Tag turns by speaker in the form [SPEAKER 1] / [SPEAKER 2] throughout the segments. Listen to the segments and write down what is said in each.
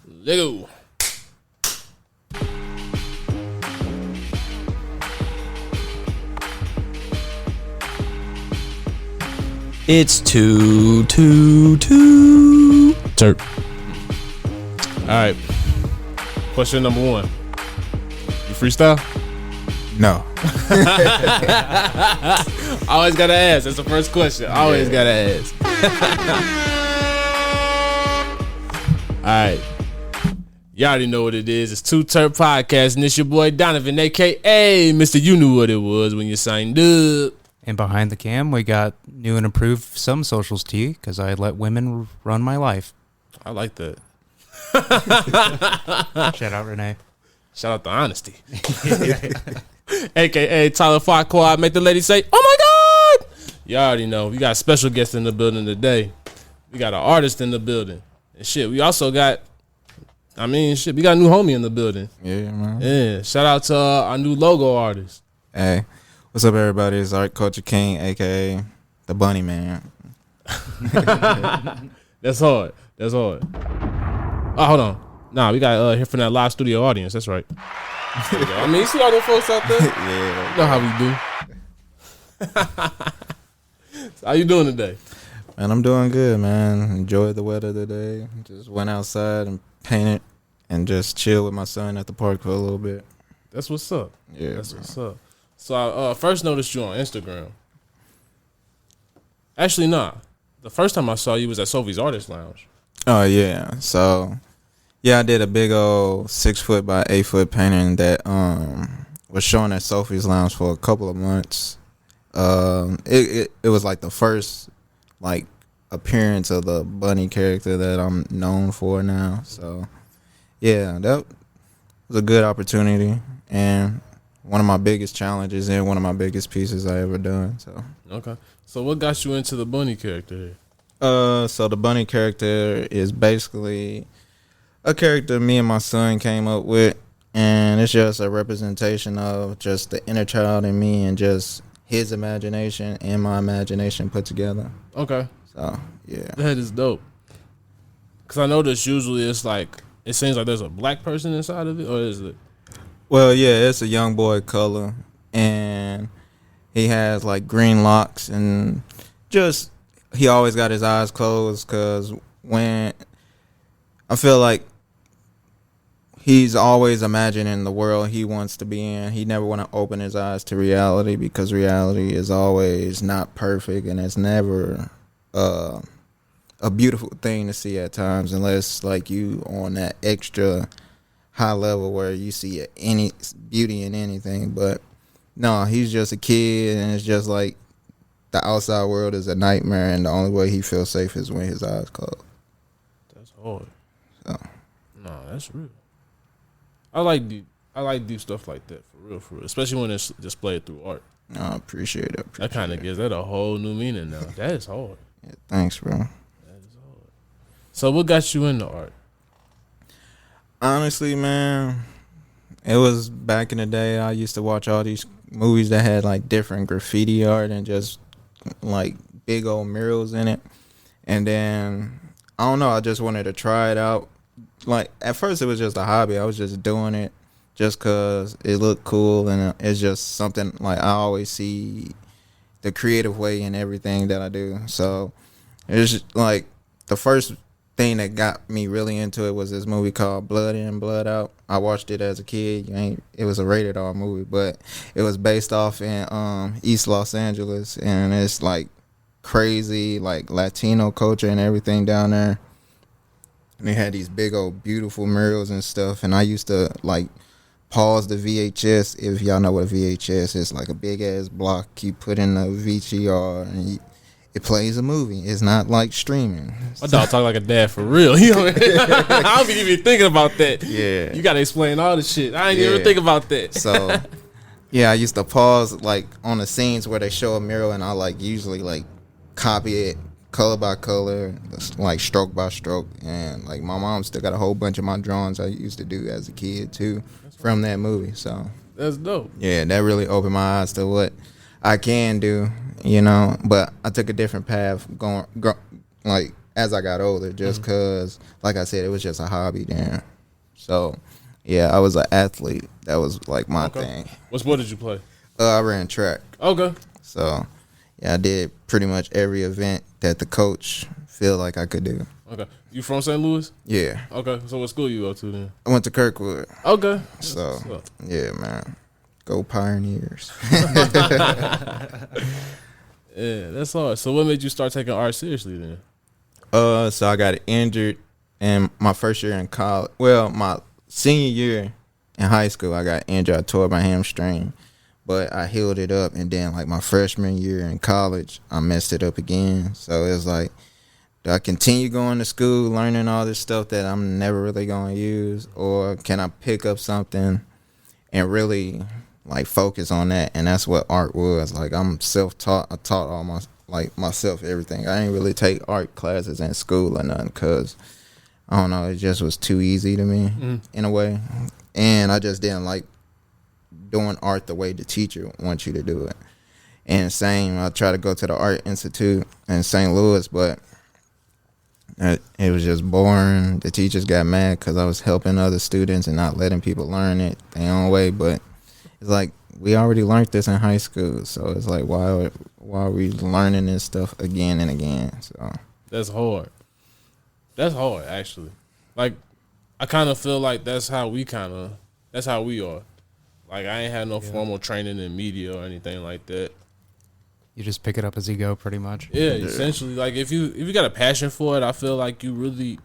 [SPEAKER 1] Lego.
[SPEAKER 2] It's Too T3rpd.
[SPEAKER 1] All right. Question number 1. You freestyle?
[SPEAKER 3] No.
[SPEAKER 1] Always gotta ask. That's the first question. Always gotta ask. All right. You already know what it is. It's Too T3rpd Podcast, and it's your boy Donovan, a.k.a. Mr. You Knew What It Was when you signed up.
[SPEAKER 2] And behind the cam, we got new and improved SomeSocials tea because I let women run my life.
[SPEAKER 1] I like that.
[SPEAKER 2] Shout out Renee.
[SPEAKER 1] Shout out to honesty. a.k.a. Tyler Farquaad. Make the lady say, oh my God. You already know. We got a special guest in the building today. We got an artist in the building. And shit, we also got, we got a new homie in the building.
[SPEAKER 3] Yeah, man.
[SPEAKER 1] Yeah, shout out to our new logo artist.
[SPEAKER 3] Hey, what's up, everybody? It's ArtCultureKing, a.k.a. the Bunny Man.
[SPEAKER 1] That's hard. That's hard. Oh, hold on. Nah, we got here from that live studio audience. That's right. You see all them folks out there?
[SPEAKER 3] Yeah.
[SPEAKER 1] You know how we do. So how you doing today?
[SPEAKER 3] Man, I'm doing good, man. Enjoyed the weather today. Just went outside and painted and just chill with my son at the park for a little bit.
[SPEAKER 1] That's what's up.
[SPEAKER 3] Yeah,
[SPEAKER 1] That's
[SPEAKER 3] bro.
[SPEAKER 1] what's up. So I first noticed you on Instagram. Actually, nah. The first time I saw you was at Sophie's Artist Lounge.
[SPEAKER 3] Oh, yeah. So, yeah, I did a big old 6-foot by 8-foot painting that was shown at Sophie's Lounge for a couple of months. It was like the first like appearance of the bunny character that I'm known for now. So, yeah, that was a good opportunity and one of my biggest challenges and one of my biggest pieces I ever done. So,
[SPEAKER 1] Okay. So what got you into the bunny character here?
[SPEAKER 3] So the bunny character is basically a character me and my son came up with, and it's just a representation of just the inner child in me and just his imagination and my imagination put together.
[SPEAKER 1] Okay.
[SPEAKER 3] So, yeah.
[SPEAKER 1] That is dope. Because I notice usually it's like, it seems like there's a black person inside of it, or is it?
[SPEAKER 3] Well, yeah, it's a young boy color, and he has like green locks, and just he always got his eyes closed because when I feel like he's always imagining the world he wants to be in. He never want to open his eyes to reality because reality is always not perfect, and it's never a beautiful thing to see at times unless like you on that extra high level where you see any beauty in anything. But no, he's just a kid, and it's just like the outside world is a nightmare, and the only way he feels safe is when his eyes closed.
[SPEAKER 1] That's hard.
[SPEAKER 3] So,
[SPEAKER 1] No, that's real. I like do stuff like that for real, especially when it's displayed through art.
[SPEAKER 3] I appreciate it.
[SPEAKER 1] That kind of gives that a whole new meaning now. That is hard.
[SPEAKER 3] Yeah, thanks, bro.
[SPEAKER 1] That is hard. So what got you into art?
[SPEAKER 3] Honestly, man, it was back in the day. I used to watch all these movies that had like different graffiti art and just like big old murals in it. And then I don't know, I just wanted to try it out. Like at first it was just a hobby. I was just doing it just cause it looked cool, and it's just something like I always see the creative way in everything that I do. So it's just like the first thing that got me really into it was this movie called Blood In, Blood Out. I watched it as a kid. It was a rated R movie, but it was based off in East Los Angeles, and it's like crazy like Latino culture and everything down there. And they had these big old beautiful murals and stuff, and I used to like pause the VHS. If y'all know what a VHS is, like a big ass block you put in the VCR and it plays a movie. It's not like streaming.
[SPEAKER 1] My dog talk like a dad for real. I don't be even thinking about that.
[SPEAKER 3] Yeah.
[SPEAKER 1] You gotta explain all the shit. I ain't even think about that.
[SPEAKER 3] So, yeah, I used to pause like on the scenes where they show a mural, and I like usually like copy it color by color, like stroke by stroke. And like my mom still got a whole bunch of my drawings I used to do as a kid too from that movie. So
[SPEAKER 1] That's dope.
[SPEAKER 3] yeah, that really opened my eyes to what I can do, you know. But I took a different path, like as I got older, just because, like I said, it was just a hobby then. So, yeah, I was an athlete. That was like my thing.
[SPEAKER 1] What sport did you play?
[SPEAKER 3] I ran track.
[SPEAKER 1] Okay.
[SPEAKER 3] So, yeah, I did pretty much every event that the coach feel like I could do.
[SPEAKER 1] Okay. You from St. Louis?
[SPEAKER 3] Yeah.
[SPEAKER 1] Okay. So what school you go to then?
[SPEAKER 3] I went to Kirkwood.
[SPEAKER 1] Okay.
[SPEAKER 3] So, yeah, man. Go Pioneers.
[SPEAKER 1] Yeah, that's hard. So what made you start taking art seriously then?
[SPEAKER 3] So I got injured in my first year in college. Well, my senior year in high school, I got injured. I tore my hamstring, but I healed it up. And then, like, my freshman year in college, I messed it up again. So it was like, do I continue going to school, learning all this stuff that I'm never really going to use? Or can I pick up something and really, like, focus on that? And that's what art was. Like, I'm self-taught. I taught all myself everything. I didn't really take art classes in school or nothing because, I don't know, it just was too easy to me in a way. And I just didn't like doing art the way the teacher wants you to do it. And same, I tried to go to the Art Institute in St. Louis, but it was just boring. The teachers got mad because I was helping other students and not letting people learn it their own way. But it's like, we already learned this in high school, so it's like, why are we learning this stuff again and again? So
[SPEAKER 1] that's hard. That's hard, actually. Like, I kind of feel like that's how we are. Like, I ain't had no formal training in media or anything like that.
[SPEAKER 2] You just pick it up as you go, pretty much.
[SPEAKER 1] Yeah, essentially. Like, if you got a passion for it, I feel like you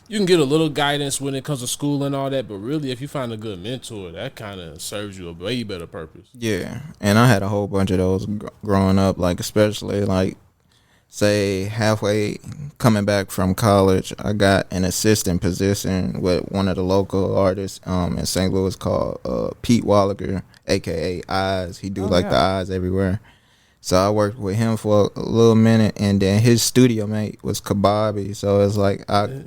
[SPEAKER 1] can get a little guidance when it comes to school and all that, but really, if you find a good mentor, that kind of serves you a way better purpose.
[SPEAKER 3] Yeah, and I had a whole bunch of those growing up, like, especially, like, say, halfway coming back from college, I got an assistant position with one of the local artists in St. Louis called Pete Walliger, a.K.A. Eyes. He do the eyes everywhere. So I worked with him for a little minute, and then his studio mate was Kababi. So it's like I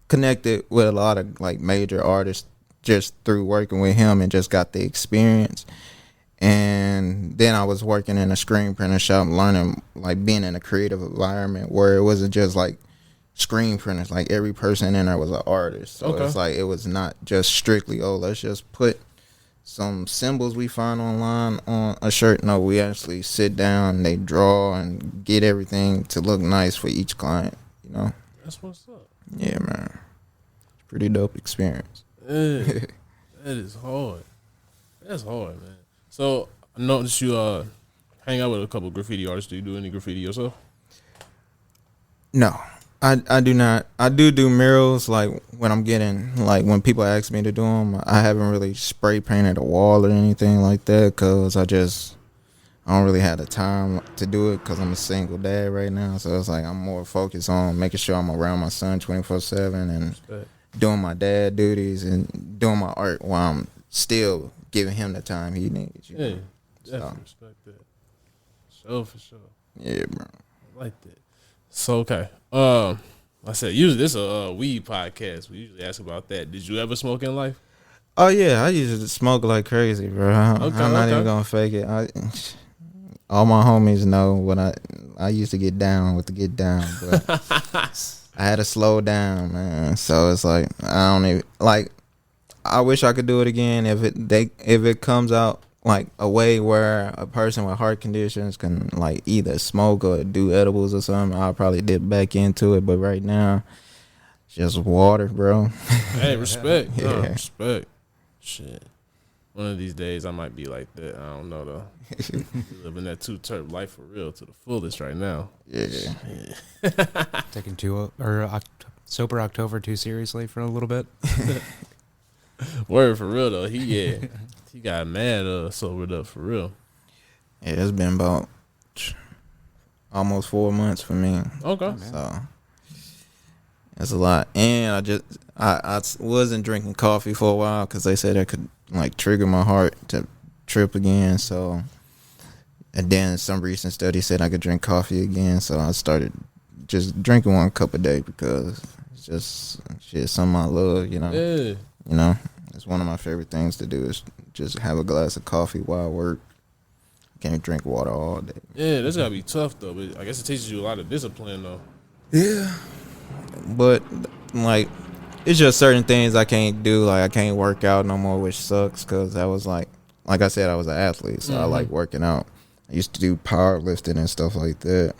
[SPEAKER 3] connected with a lot of, like, major artists just through working with him and just got the experience. And then I was working in a screen printer shop, learning, like, being in a creative environment where it wasn't just like screen printers. Like, every person in there was an artist. So it's like, it was not just strictly, let's just put some symbols we find online on a shirt. No, we actually sit down, they draw and get everything to look nice for each client, you know?
[SPEAKER 1] That's what's up.
[SPEAKER 3] Yeah, man. Pretty dope experience.
[SPEAKER 1] Yeah, that is hard. That's hard, man. So, I noticed you hang out with a couple graffiti artists. Do you do any graffiti yourself?
[SPEAKER 3] No. I do not. I do murals, like, when I'm getting, like, when people ask me to do them. I haven't really spray painted a wall or anything like that because I don't really have the time to do it because I'm a single dad right now. So it's like I'm more focused on making sure I'm around my son 24/7 and doing my dad duties and doing my art while I'm still giving him the time he needs.
[SPEAKER 1] Yeah, definitely respect that. For sure.
[SPEAKER 3] Yeah, bro.
[SPEAKER 1] I like that. So, okay. I said, usually this is a weed podcast. We usually ask about that. Did you ever smoke in life?
[SPEAKER 3] Oh, yeah. I used to smoke like crazy, bro. I'm not even going to fake it. All my homies know what I used to get down with the get down, but I had to slow down, man. So it's like, I don't even, like, I wish I could do it again if it comes out like a way where a person with heart conditions can, like, either smoke or do edibles or something. I'll probably dip back into it, but right now, just water, bro.
[SPEAKER 1] Hey, respect.
[SPEAKER 3] Yeah.
[SPEAKER 1] No, respect. Shit. One of these days I might be like that. I don't know though. Living that 2-terp life for real to the fullest right now.
[SPEAKER 3] Yeah.
[SPEAKER 2] Taking Sober October too seriously for a little bit.
[SPEAKER 1] Word for real though. He got mad sobered up for real.
[SPEAKER 3] Yeah, it's been about almost 4 months for me.
[SPEAKER 1] Okay.
[SPEAKER 3] So that's a lot. And I wasn't drinking coffee for a while because they said that could, like, trigger my heart to trip again. So, and then some recent study said I could drink coffee again. So I started just drinking 1 cup a day because it's just something I love, you know.
[SPEAKER 1] Yeah.
[SPEAKER 3] You know, it's one of my favorite things to do is just have a glass of coffee while I work. Can't drink water all day.
[SPEAKER 1] Yeah, that's gotta be tough though. But I guess it teaches you a lot of discipline though.
[SPEAKER 3] Yeah. but like it's just certain things I can't do. Like I can't work out no more, which sucks because I was like I said, I was an athlete, so I like working out. I used to do powerlifting and stuff like that,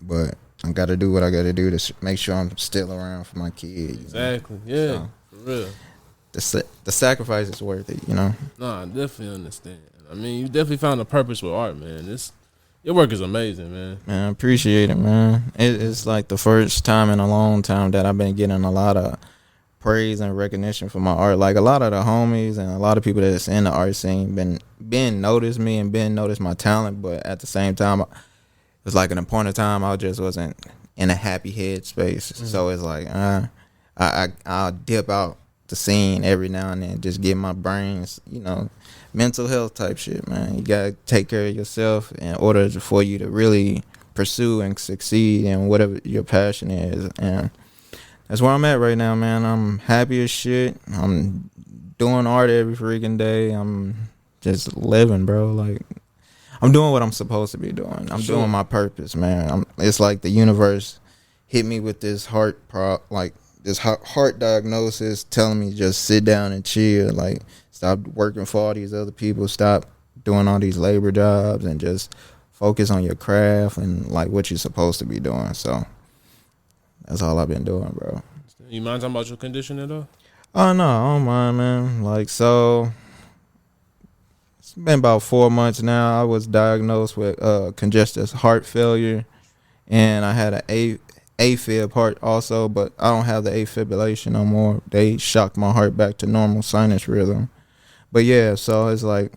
[SPEAKER 3] but I got to do what I got to do to make sure I'm still around for my kids.
[SPEAKER 1] Exactly. Yeah. So, for real.
[SPEAKER 3] The sacrifice is worth it, you know.
[SPEAKER 1] No, I definitely understand. I mean, you definitely found a purpose with art, man. Your work is amazing, man.
[SPEAKER 3] Man, I appreciate it, man. It's like the first time in a long time that I've been getting a lot of praise and recognition for my art. Like a lot of the homies and a lot of people that's in the art scene been noticed me and been noticed my talent, but at the same time, it was like an important time I just wasn't in a happy head space. So it's like I'll dip out the scene every now and then, just get my brains, you know, mental health type shit, man. You gotta take care of yourself in order for you to really pursue and succeed in whatever your passion is. And that's where I'm at right now, man. I'm happy as shit. I'm doing art every freaking day. I'm just living, bro. Like I'm doing what I'm supposed to be doing. I'm doing my purpose, man. It's like the universe hit me with this heart diagnosis, telling me just sit down and chill. Like stop working for all these other people. Stop doing all these labor jobs and just focus on your craft and like what you're supposed to be doing. So that's all I've been doing, bro.
[SPEAKER 1] You mind talking about your condition at all?
[SPEAKER 3] Oh no, I don't mind, man. Like so. It's been about 4 months now. I was diagnosed with congestive heart failure, and I had an AFib heart also, but I don't have the afibrillation no more. They shocked my heart back to normal sinus rhythm. But yeah, so it's like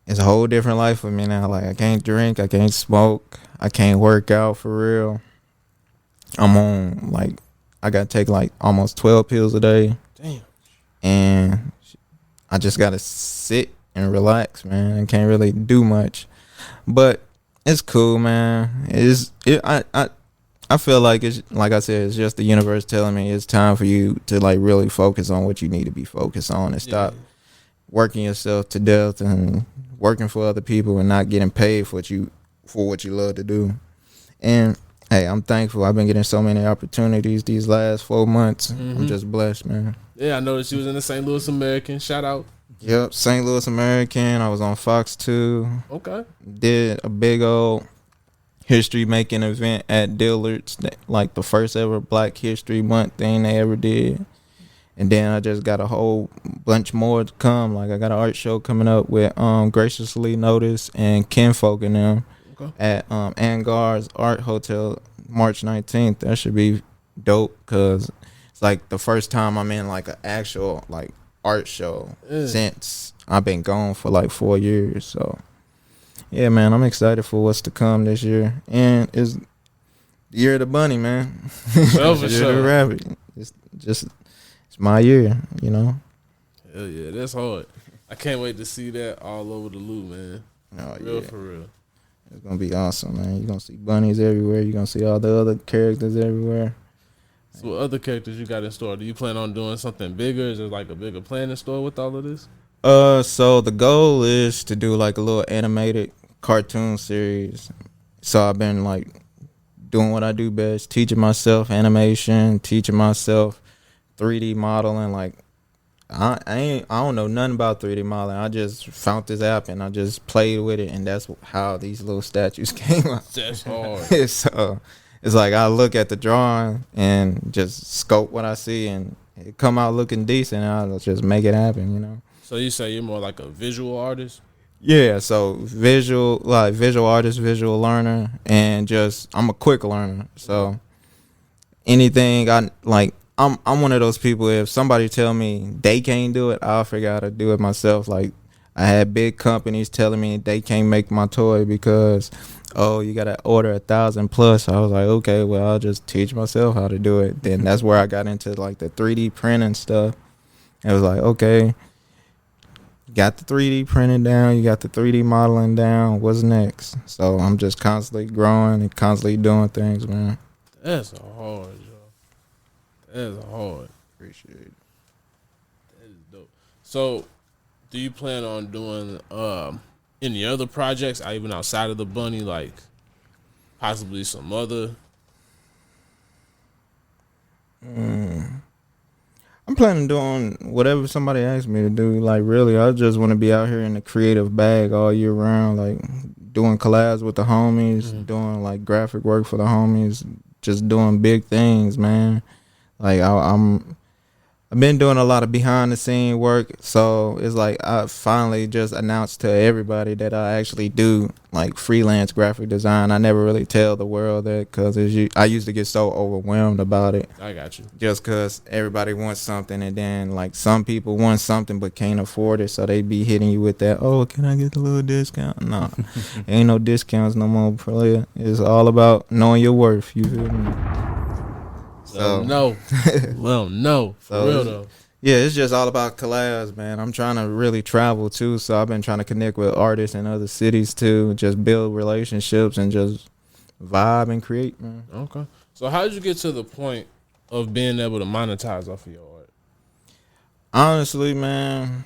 [SPEAKER 3] it's a whole different life for me now. Like I can't drink, I can't smoke, I can't work out for real. I'm on I gotta take like almost 12 pills a day.
[SPEAKER 1] Damn.
[SPEAKER 3] And I just gotta sit and relax, man. I can't really do much, but it's cool, man. I feel like it's like I said, it's just the universe telling me it's time for you to like really focus on what you need to be focused on and stop working yourself to death and working for other people and not getting paid for what you love to do. And hey, I'm thankful. I've been getting so many opportunities these last 4 months. I'm just blessed, man.
[SPEAKER 1] Yeah, I noticed you was in the St. Louis American. Shout out.
[SPEAKER 3] Yep, St. Louis American. I was on Fox 2.
[SPEAKER 1] Okay.
[SPEAKER 3] Did a big old history making event at Dillard's, like the first ever Black History Month thing they ever did. And then I just got a whole bunch more to come. Like I got an art show coming up with Graciously Noticed and Kinfolk and them at Angar's Art Hotel March 19th. That should be dope because it's like the first time I'm in like an actual like art show since I've been gone for like 4 years. So yeah, man, I'm excited for what's to come this year. And it's the year of the bunny, man.
[SPEAKER 1] Well, for
[SPEAKER 3] Year of the rabbit. It's my year, you know.
[SPEAKER 1] Hell yeah, that's hard. I can't wait to see that all over the loop, man.
[SPEAKER 3] Oh,
[SPEAKER 1] real for real.
[SPEAKER 3] It's gonna be awesome, man. You're gonna see bunnies everywhere. You're gonna see all the other characters everywhere.
[SPEAKER 1] So what other characters you got in store? Do you plan on doing something bigger? Is there like a bigger plan in store with all of this?
[SPEAKER 3] So the goal is to do like a little animated cartoon series. So I've been like doing what I do best, teaching myself animation, teaching myself 3D modeling. Like I don't know nothing about 3D modeling. I just found this app and I just played with it, and that's how these little statues came out.
[SPEAKER 1] That's hard.
[SPEAKER 3] So it's like I look at the drawing and just scope what I see, and it come out looking decent, and I'll just make it happen, you know.
[SPEAKER 1] So you say you're more like a visual artist?
[SPEAKER 3] Yeah, so visual artist, visual learner, and just I'm a quick learner. So anything I'm one of those people, if somebody tell me they can't do it, I'll figure out how to do it myself. Like I had big companies telling me they can't make my toy because you gotta order 1,000 plus. I was like, okay, well I'll just teach myself how to do it. Then that's where I got into like the 3D printing stuff. It was like, okay, got the 3D printing down, you got the 3D modeling down, what's next? So I'm just constantly growing and constantly doing things, man.
[SPEAKER 1] That's hard, yo. That's hard.
[SPEAKER 3] Appreciate it.
[SPEAKER 1] That is dope. So do you plan on doing any other projects, even outside of the bunny, like possibly some other
[SPEAKER 3] I'm planning on doing whatever somebody asks me to do. Like, really, I just want to be out here in the creative bag all year round. Like, doing collabs with the homies, doing like graphic work for the homies, just doing big things, man. Like, I've been doing a lot of behind the scene work, so it's like I finally just announced to everybody that I actually do like freelance graphic design. I never really tell the world that because I used to get so overwhelmed about it.
[SPEAKER 1] I got you.
[SPEAKER 3] Just because everybody wants something, and then like some people want something but can't afford it, so they be hitting you with that. Oh, can I get a little discount? No, ain't no discounts no more, player. It's all about knowing your worth. You feel me?
[SPEAKER 1] So no, well, no, for
[SPEAKER 3] So
[SPEAKER 1] real though.
[SPEAKER 3] Yeah, it's just all about collabs, man. I'm trying to really travel too, so I've been trying to connect with artists in other cities too, just build relationships and just vibe and create, man.
[SPEAKER 1] Okay. So how did you get to the point of being able to monetize off of your art?
[SPEAKER 3] Honestly, man,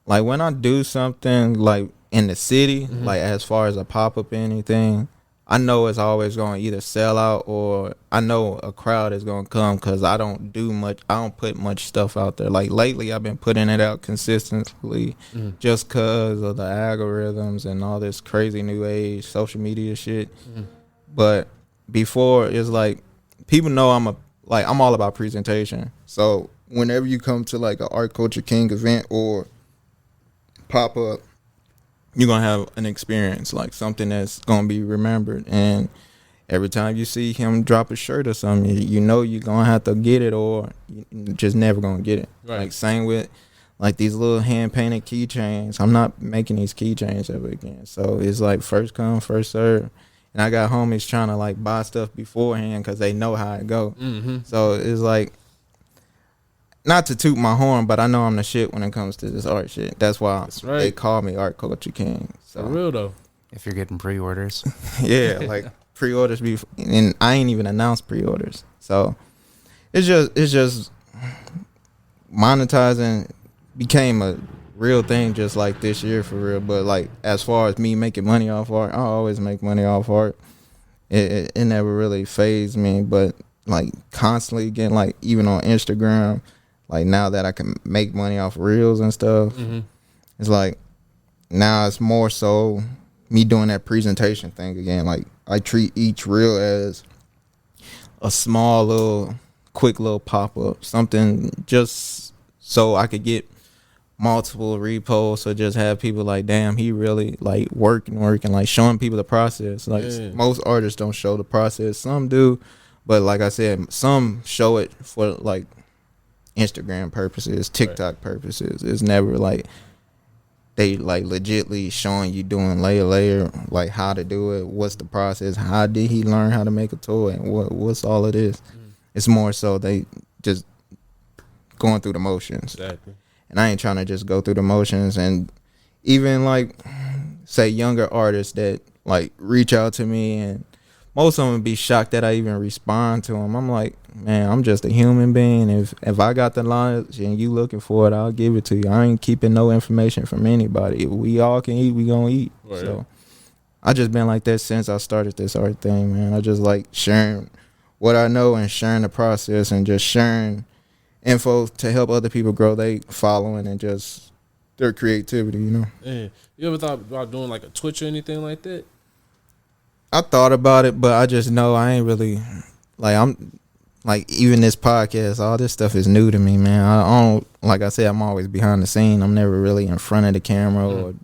[SPEAKER 3] like when I do something like in the city, like as far as a pop-up or anything, I know it's always going to either sell out or I know a crowd is going to come because I don't do much. I don't put much stuff out there. Like lately, I've been putting it out consistently just because of the algorithms and all this crazy new age social media shit. But before, it's like people know I'm all about presentation. So whenever you come to like an ArtCultureKing event or pop up, you're going to have an experience, like something that's going to be remembered. And every time you see him drop a shirt or something, you know you're going to have to get it or you're just never going to get it.
[SPEAKER 1] Right.
[SPEAKER 3] Like same with like these little hand-painted keychains. I'm not making these keychains ever again. So it's like first come, first serve. And I got homies trying to like buy stuff beforehand because they know how it go. So it's like, not to toot my horn, but I know I'm the shit when it comes to this art shit. That's why they call me ArtCultureKing. So.
[SPEAKER 1] For real though.
[SPEAKER 2] If you're getting pre-orders.
[SPEAKER 3] Yeah, like pre-orders and I ain't even announced pre-orders. So it's just monetizing became a real thing just like this year for real. But like as far as me making money off art, I always make money off art. It never really fazed me, but like constantly getting like even on Instagram. Like now that I can make money off reels and stuff, it's like now it's more so me doing that presentation thing again. Like I treat each reel as a small little, quick little pop up, something just so I could get multiple reposts or just have people like, damn, he really like working, like showing people the process. Like most artists don't show the process, some do, but like I said, some show it for like Instagram purposes, TikTok purposes. It's never like they like legitly showing you doing layer, like how to do it, what's the process, how did he learn how to make a toy, and what's all of this. It's more so they just going through the motions.
[SPEAKER 1] Exactly.
[SPEAKER 3] And I ain't trying to just go through the motions. And even like say younger artists that like reach out to me, and most of them be shocked that I even respond to them. I'm like, man, I'm just a human being. If I got the knowledge and you looking for it, I'll give it to you. I ain't keeping no information from anybody. If we all can eat, we gonna eat. Right. So I just been like that since I started this art thing, man. I just like sharing what I know and sharing the process and just sharing info to help other people grow they following and just their creativity, you know.
[SPEAKER 1] Yeah. You ever thought about doing like a Twitch or anything like that?
[SPEAKER 3] I thought about it, but I just know I ain't really like I'm like even this podcast, all this stuff is new to me, man. I don't like I said, I'm always behind the scene. I'm never really in front of the camera or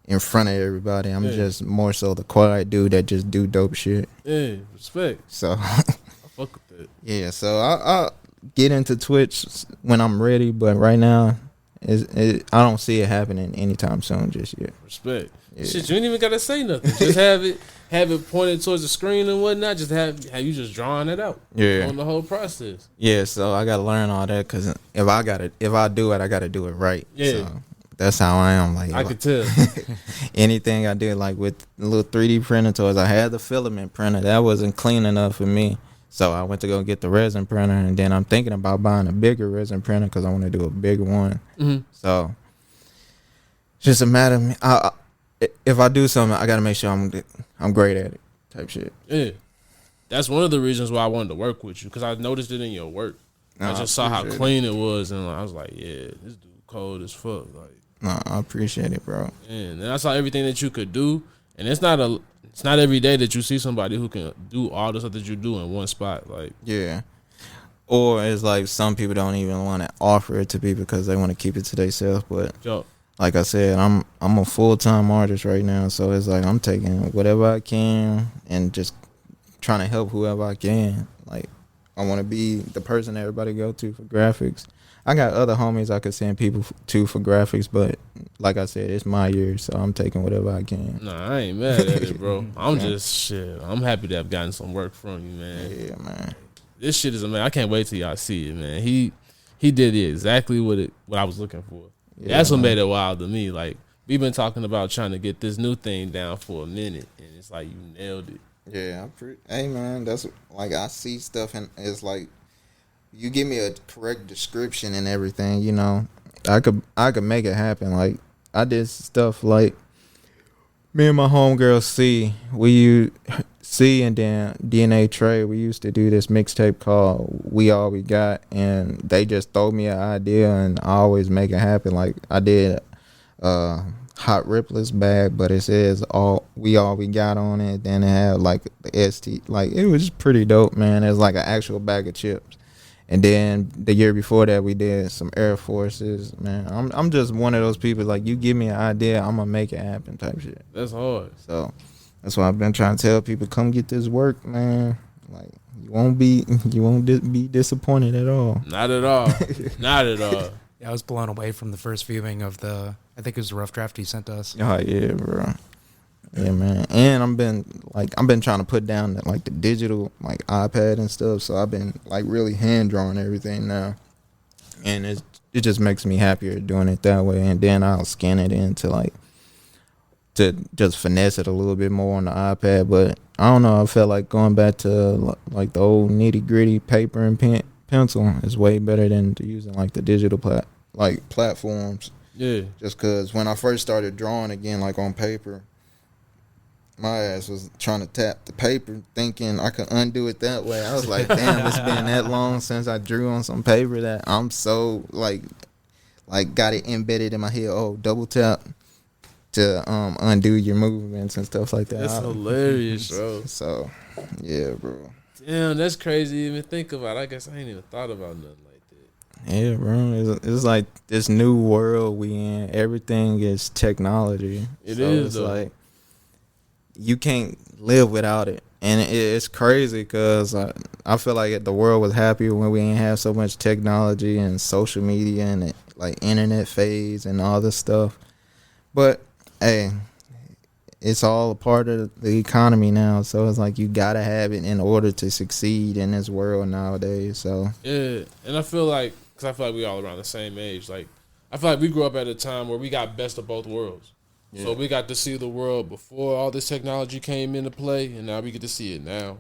[SPEAKER 3] in front of everybody. I'm just more so the quiet dude that just do dope shit.
[SPEAKER 1] Yeah, respect.
[SPEAKER 3] So
[SPEAKER 1] I fuck with that.
[SPEAKER 3] Yeah, so I'll get into Twitch when I'm ready, but right now I don't see it happening anytime soon just yet.
[SPEAKER 1] Respect. Yeah. Shit, you ain't even gotta say nothing. Just have it pointed towards the screen and whatnot. Just have you just drawing it out. Yeah. On the whole process.
[SPEAKER 3] Yeah, so I gotta learn all that because if I do it, I gotta do it right. Yeah. So that's how I am. Like
[SPEAKER 1] I could tell.
[SPEAKER 3] Anything I did, like with little 3D printer toys, I had the filament printer. That wasn't clean enough for me. So I went to go get the resin printer, and then I'm thinking about buying a bigger resin printer because I want to do a bigger one. So it's just a matter of me. If I do something, I got to make sure I'm great at it type shit.
[SPEAKER 1] Yeah. that's one of the reasons why I wanted to work with you, because I noticed it in your work. I just saw how clean it was, and I was like, yeah, this dude cold as fuck. Like,
[SPEAKER 3] no, I appreciate it, bro.
[SPEAKER 1] And I saw everything that you could do, and it's not every day that you see somebody who can do all the stuff that you do in one spot. Like,
[SPEAKER 3] yeah. Or it's like some people don't even want to offer it to people because they want to keep it to themselves. But like I said, I'm a full-time artist right now, so it's like I'm taking whatever I can and just trying to help whoever I can. Like, I want to be the person everybody go to for graphics. I got other homies I could send people to for graphics, but like I said, it's my year, so I'm taking whatever I can.
[SPEAKER 1] Nah, I ain't mad at it, bro. I'm just shit. I'm happy to have gotten some work from you, man.
[SPEAKER 3] Yeah, man.
[SPEAKER 1] This shit is amazing. I can't wait till y'all see it, man. He did exactly what I was looking for. Yeah, that's what made it wild to me. Like, we've been talking about trying to get this new thing down for a minute, and it's like you nailed it.
[SPEAKER 3] Yeah, hey man, that's like I see stuff and it's like you give me a correct description and everything, you know, I could make it happen. Like, I did stuff like me and my homegirl C and then DNA Trey, we used to do this mixtape called We All We Got, and they just throw me an idea and I always make it happen. Like, I did Hot Rippler's bag, but it says we all we got on it. Then it had like the ST, like it was pretty dope, man. It was like an actual bag of chips. And then the year before that, we did some Air Forces. Man, I'm just one of those people. Like, you give me an idea, I'm gonna make it happen, type shit.
[SPEAKER 1] That's hard.
[SPEAKER 3] So that's why I've been trying to tell people, come get this work, man. Like, you won't be disappointed at all.
[SPEAKER 1] Not at all. Not at all.
[SPEAKER 2] Yeah, I was blown away from the first viewing of I think it was the rough draft he sent us.
[SPEAKER 3] Oh yeah, bro. Yeah, man. And I've been trying to put down the digital like iPad and stuff. So I've been like really hand drawing everything now, and it just makes me happier doing it that way. And then I'll scan it in to just finesse it a little bit more on the iPad. But I don't know. I felt like going back to like the old nitty gritty paper and pencil is way better than using like the digital platforms.
[SPEAKER 1] Yeah.
[SPEAKER 3] Just because when I first started drawing again, like on paper, my ass was trying to tap the paper thinking I could undo it that way. I was like, damn, it's been that long since I drew on some paper that I'm so like got it embedded in my head. Oh, double tap to undo your movements and stuff like that.
[SPEAKER 1] That's hilarious, bro.
[SPEAKER 3] So, yeah, bro.
[SPEAKER 1] Damn, that's crazy to even think about. I guess I ain't even thought about nothing like that.
[SPEAKER 3] Yeah, bro. It's like this new world we in. Everything is technology.
[SPEAKER 1] It is,
[SPEAKER 3] it's
[SPEAKER 1] though.
[SPEAKER 3] like you can't live without it. And it's crazy because I feel like the world was happier when we didn't have so much technology and social media and like internet phase and all this stuff. But, hey, it's all a part of the economy now. So it's like you got to have it in order to succeed in this world nowadays. So
[SPEAKER 1] yeah, and I feel like, because I feel like we all around the same age. Like, I feel like we grew up at a time where we got best of both worlds. Yeah. So we got to see the world before all this technology came into play, and now we get to see it now.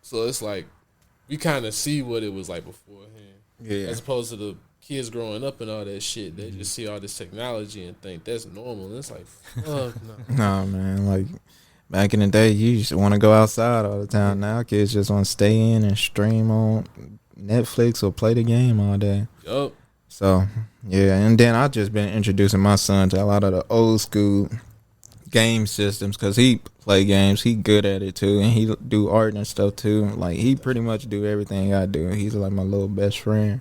[SPEAKER 1] So it's like we kind of see what it was like beforehand. Yeah. As opposed to the kids growing up and all that shit. They just see all this technology and think that's normal. And it's like, fuck no.
[SPEAKER 3] Nah, man. Like, back in the day, you used to want to go outside all the time. Now kids just want to stay in and stream on Netflix or play the game all day.
[SPEAKER 1] Yup.
[SPEAKER 3] So, yeah, and then I've just been introducing my son to a lot of the old school game systems because he play games. He good at it, too, and he do art and stuff, too. Like, he pretty much do everything I do. He's, like, my little best friend.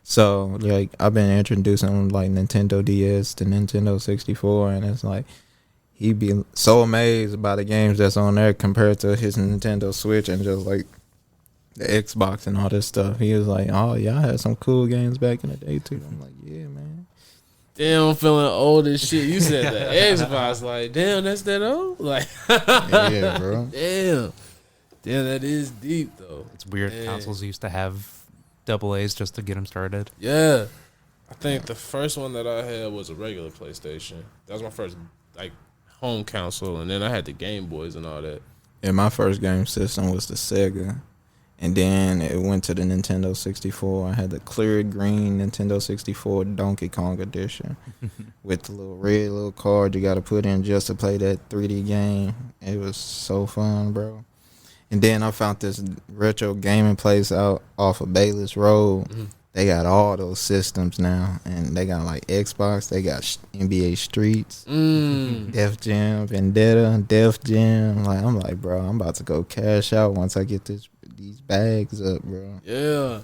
[SPEAKER 3] So, like, I've been introducing him, like, Nintendo DS to Nintendo 64, and it's like he be so amazed by the games that's on there compared to his Nintendo Switch and just, like, the Xbox and all this stuff. He was like, oh, yeah, I had some cool games back in the day, too. I'm like, yeah, man.
[SPEAKER 1] Damn, I'm feeling old as shit. You said the Xbox. Like, damn, that's that old? Like,
[SPEAKER 3] yeah, bro.
[SPEAKER 1] Damn, that is deep, though.
[SPEAKER 2] It's weird.
[SPEAKER 1] Damn.
[SPEAKER 2] Consoles used to have AA's just to get them started.
[SPEAKER 1] Yeah. I think the first one that I had was a regular PlayStation. That was my first, like, home console. And then I had the Game Boys and all that.
[SPEAKER 3] Yeah, my first game system was the Sega. And then it went to the Nintendo 64. I had the clear green Nintendo 64 Donkey Kong edition with the little card you got to put in just to play that 3D game. It was so fun, bro. And then I found this retro gaming place out off of Bayless Road. They got all those systems now, and they got like Xbox, they got NBA Streets, Def Jam, Vendetta, Def Jam. Like I'm like, bro, I'm about to go cash out once I get these bags up, bro.
[SPEAKER 1] Yeah,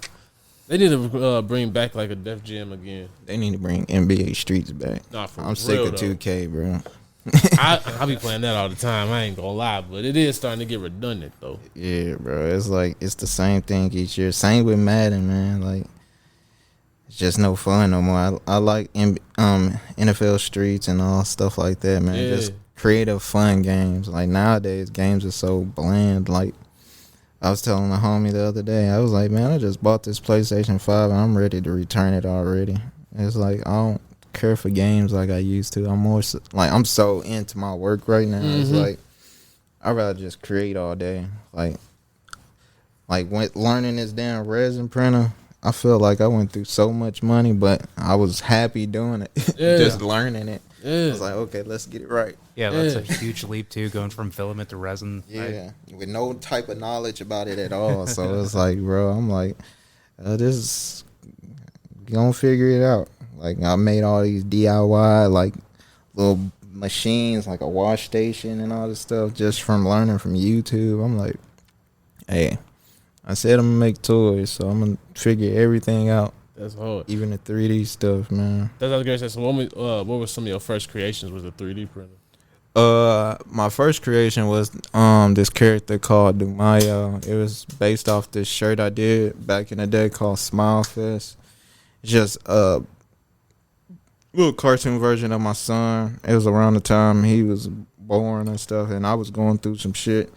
[SPEAKER 1] they need to bring back like a Def Jam again.
[SPEAKER 3] They need to bring NBA Streets back.
[SPEAKER 1] Nah, for
[SPEAKER 3] I'm
[SPEAKER 1] real,
[SPEAKER 3] sick of
[SPEAKER 1] though.
[SPEAKER 3] 2K, bro.
[SPEAKER 1] I be playing that all the time. I ain't gonna lie, but it is starting to get redundant though.
[SPEAKER 3] Yeah, bro. It's like it's the same thing each year. Same with Madden, man. Like it's just no fun no more. I like NFL Streets and all stuff like that, man.
[SPEAKER 1] Yeah.
[SPEAKER 3] Just creative, fun games. Like nowadays, games are so bland. Like I was telling a homie the other day, I was like, man, I just bought this PlayStation 5 and I'm ready to return it already. It's like I don't care for games like I used to. I'm more like I'm so into my work right now. It's like I'd rather just create all day. Like when learning this damn resin printer, I feel like I went through so much money, but I was happy doing it.
[SPEAKER 1] Yeah.
[SPEAKER 3] Just learning it.
[SPEAKER 1] Yeah.
[SPEAKER 3] I was like, okay, let's get it right.
[SPEAKER 2] Yeah, that's a huge leap too, going from filament to resin.
[SPEAKER 3] Yeah, with no type of knowledge about it at all. So it's like, bro, I'm like, this you gonna figure it out. Like I made all these DIY like little machines, like a wash station and all this stuff, just from learning from YouTube. I'm like, hey, I said I'm gonna make toys, so I'm gonna figure everything out.
[SPEAKER 1] That's hard.
[SPEAKER 3] Even the 3D stuff, man.
[SPEAKER 1] That's what I was gonna say. So what were some of your first creations with a 3D printer?
[SPEAKER 3] My first creation was this character called Dumayo. It was based off this shirt I did back in the day called Smile Fest. It's just a little cartoon version of my son. It was around the time he was born and stuff, and I was going through some shit,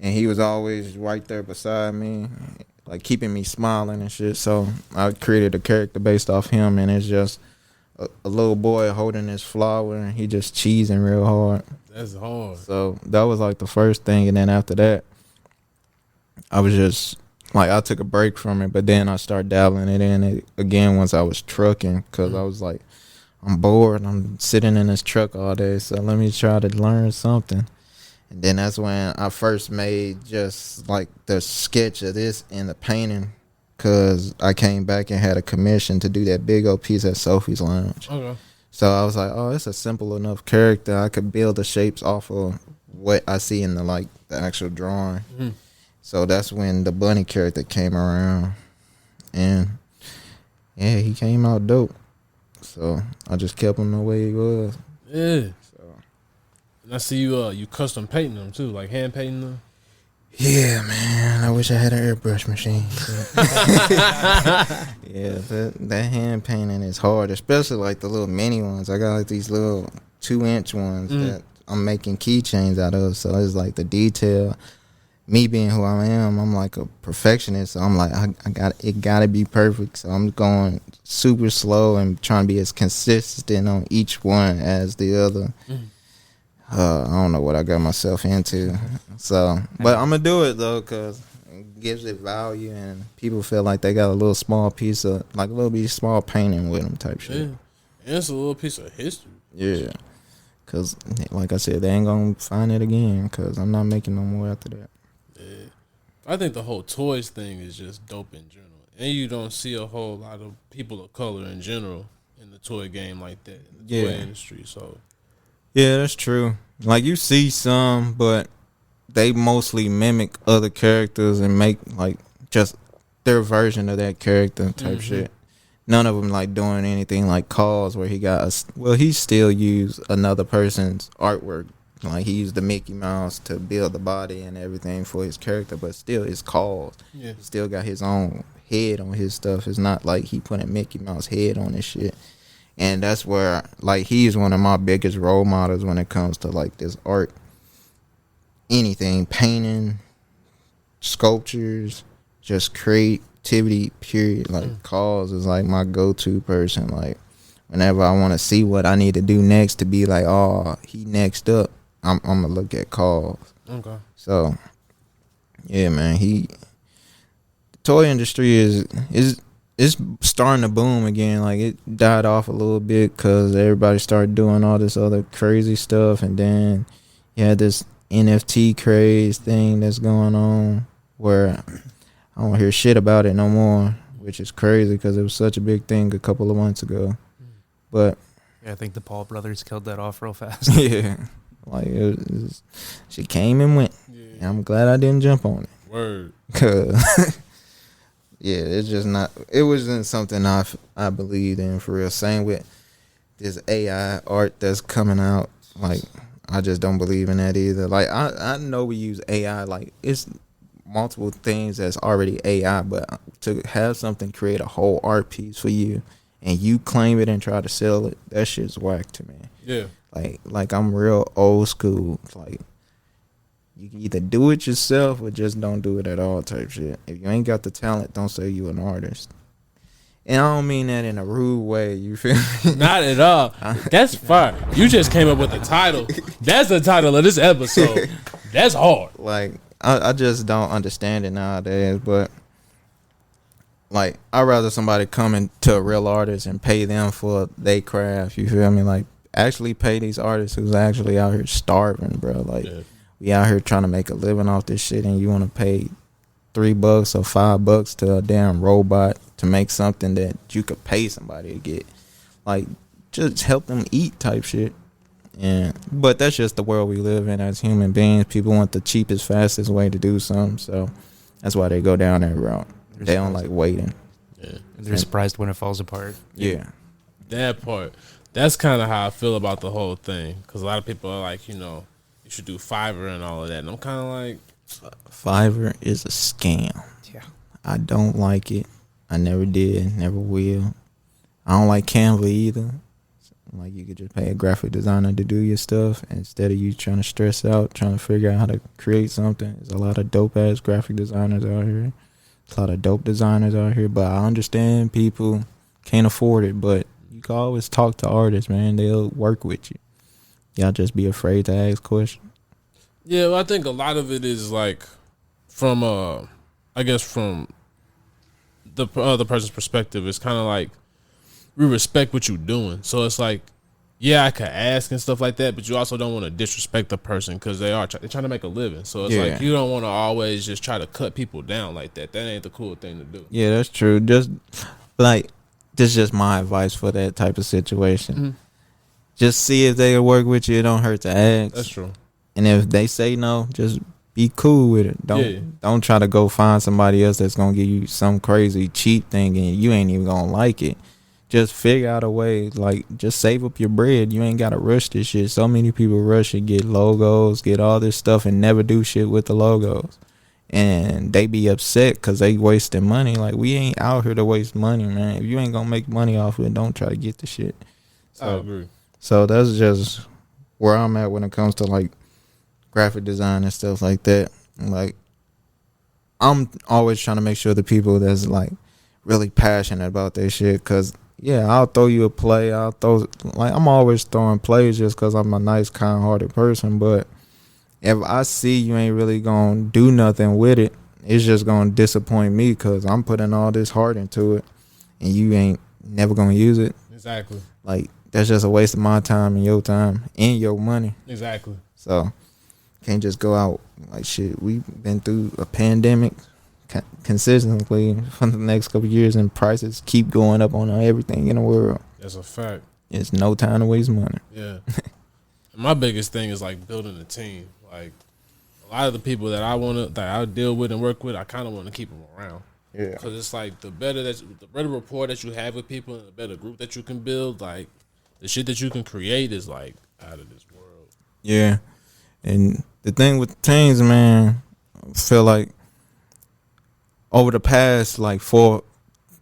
[SPEAKER 3] and he was always right there beside me, like keeping me smiling and shit. So I created a character based off him, and it's just a little boy holding his flower, and he just cheesing real hard.
[SPEAKER 1] That's hard.
[SPEAKER 3] So that was like the first thing, and then after that, I was just like, I took a break from it, but then I started dabbling it in it again once I was trucking, because I was like, I'm bored. I'm sitting in this truck all day, so let me try to learn something. And then that's when I first made just like the sketch of this and the painting, because I came back and had a commission to do that big old piece at Sophie's Lounge.
[SPEAKER 1] Okay.
[SPEAKER 3] So I was like, oh, it's a simple enough character. I could build the shapes off of what I see in the actual drawing. So that's when the bunny character came around, and yeah, he came out dope. So I just kept him the way he was.
[SPEAKER 1] Yeah.
[SPEAKER 3] So
[SPEAKER 1] And I see you custom painting them too, like hand painting them.
[SPEAKER 3] yeah, man, I wish I had an airbrush machine. Yeah, that hand painting is hard, especially like the little mini ones. I got like these little 2-inch ones that I'm making keychains out of. So it's like the detail. Me being who I am, I'm like a perfectionist. So I'm like, it gotta be perfect. So I'm going super slow and trying to be as consistent on each one as the other. I don't know what I got myself into. So, but I'm gonna do it though, cause it gives it value, and people feel like they got a little small piece of, like a little bit small painting with them type shit.
[SPEAKER 1] Yeah. And it's a little piece of history.
[SPEAKER 3] Yeah, cause like I said, they ain't gonna find it again, cause I'm not making no more after that.
[SPEAKER 1] Yeah. I think the whole toys thing is just dope in general. And you don't see a whole lot of people of color in general in the toy game like that, in the toy industry. So
[SPEAKER 3] yeah, that's true. Like you see some, but they mostly mimic other characters and make like just their version of that character type shit. None of them like doing anything like Cause, where he got he still used another person's artwork. Like he used the Mickey Mouse to build the body and everything for his character, but still it's Cause.
[SPEAKER 1] yeah.
[SPEAKER 3] He still got his own head on his stuff. It's not like he put a Mickey Mouse head on his shit. And that's where, like, he's one of my biggest role models when it comes to, like, this art. Anything, painting, sculptures, just creativity, period. Like, Cause is, like, my go-to person. Like, whenever I want to see what I need to do next to be like, oh, he next up, I'm going to look at Cause.
[SPEAKER 1] Okay.
[SPEAKER 3] So, yeah, man, the toy industry is it's starting to boom again. Like, it died off a little bit because everybody started doing all this other crazy stuff, and then you had this NFT craze thing that's going on where I don't hear shit about it no more, which is crazy because it was such a big thing a couple of months ago. But
[SPEAKER 2] Yeah, I think the Paul brothers killed that off real fast.
[SPEAKER 3] yeah, like she came and went.
[SPEAKER 1] Yeah.
[SPEAKER 3] And I'm glad I didn't jump on it.
[SPEAKER 1] Word.
[SPEAKER 3] Cause yeah, it's just not. It wasn't something I believed in for real. Same with this AI art that's coming out. Like I just don't believe in that either. Like I know we use AI. Like it's multiple things that's already AI, but to have something create a whole art piece for you and you claim it and try to sell it, that shit's whack to me.
[SPEAKER 1] Yeah.
[SPEAKER 3] Like I'm real old school. Like you can either do it yourself or just don't do it at all type shit. If you ain't got the talent, don't say you an artist. And I don't mean that in a rude way, you feel me?
[SPEAKER 1] Not at all. That's fine. You just came up with the title. That's the title of this episode. That's hard.
[SPEAKER 3] Like I just don't understand it nowadays, but like I'd rather somebody come into a real artist and pay them for their craft, you feel me? Like actually pay these artists who's actually out here starving, bro. Like we out here trying to make a living off this shit and you want to pay $3 or $5 to a damn robot to make something that you could pay somebody to get. Like just help them eat type shit. But that's just the world we live in as human beings. People want the cheapest, fastest way to do something, so that's why they go down that route. They don't like waiting.
[SPEAKER 1] Yeah.
[SPEAKER 2] They're surprised when it falls apart.
[SPEAKER 3] Yeah.
[SPEAKER 1] That part. That's kind of how I feel about the whole thing. Because a lot of people are like, you should do Fiverr and all of that. And I'm kind of like,
[SPEAKER 3] Fiverr is a scam.
[SPEAKER 2] Yeah.
[SPEAKER 3] I don't like it. I never did, never will. I don't like Canva either. Like you could just pay a graphic designer to do your stuff instead of you trying to stress out, trying to figure out how to create something. There's a lot of dope ass graphic designers out here. A lot of dope designers out here, but I understand people can't afford it, but you can always talk to artists, man. They'll work with you. Y'all just be afraid to ask questions.
[SPEAKER 1] yeah, well, I think a lot of it is like from, I guess from the other person's perspective, it's kind of like we respect what you're doing. So it's like, yeah, I could ask and stuff like that, but you also don't want to disrespect the person because they're trying to make a living. So it's like you don't want to always just try to cut people down like that. That ain't the cool thing to do.
[SPEAKER 3] Yeah, that's true. Just like this is just my advice for that type of situation.
[SPEAKER 1] Mm-hmm.
[SPEAKER 3] Just see if they can work with you. It don't hurt to ask.
[SPEAKER 1] That's true.
[SPEAKER 3] And if they say no, just be cool with it. Don't try to go find somebody else that's gonna give you some crazy cheap thing and you ain't even gonna like it. Just figure out a way, like, just save up your bread. You ain't got to rush this shit. So many people rush and get logos, get all this stuff, and never do shit with the logos. And they be upset because they wasting money. Like, we ain't out here to waste money, man. If you ain't going to make money off it, don't try to get the shit.
[SPEAKER 1] I agree.
[SPEAKER 3] So that's just where I'm at when it comes to, like, graphic design and stuff like that. Like, I'm always trying to make sure the people that's, like, really passionate about their shit because... yeah, I'll throw you a play. I'm always throwing plays just because I'm a nice, kind-hearted person. But if I see you ain't really going to do nothing with it, it's just going to disappoint me because I'm putting all this heart into it and you ain't never going to use it.
[SPEAKER 1] Exactly.
[SPEAKER 3] Like, that's just a waste of my time and your time and your money.
[SPEAKER 1] Exactly.
[SPEAKER 3] So, can't just go out like shit. We've been through a pandemic consistently for the next couple of years and prices keep going up on everything in the world.
[SPEAKER 1] That's a fact.
[SPEAKER 3] It's no time to waste money.
[SPEAKER 1] Yeah. My biggest thing is like building a team. Like a lot of the people that I deal with and work with, I kind of want to keep them around.
[SPEAKER 3] Yeah.
[SPEAKER 1] Because it's like the better rapport that you have with people and the better group that you can build, like the shit that you can create is like out of this world.
[SPEAKER 3] Yeah. And the thing with teams, man, I feel like over the past like 3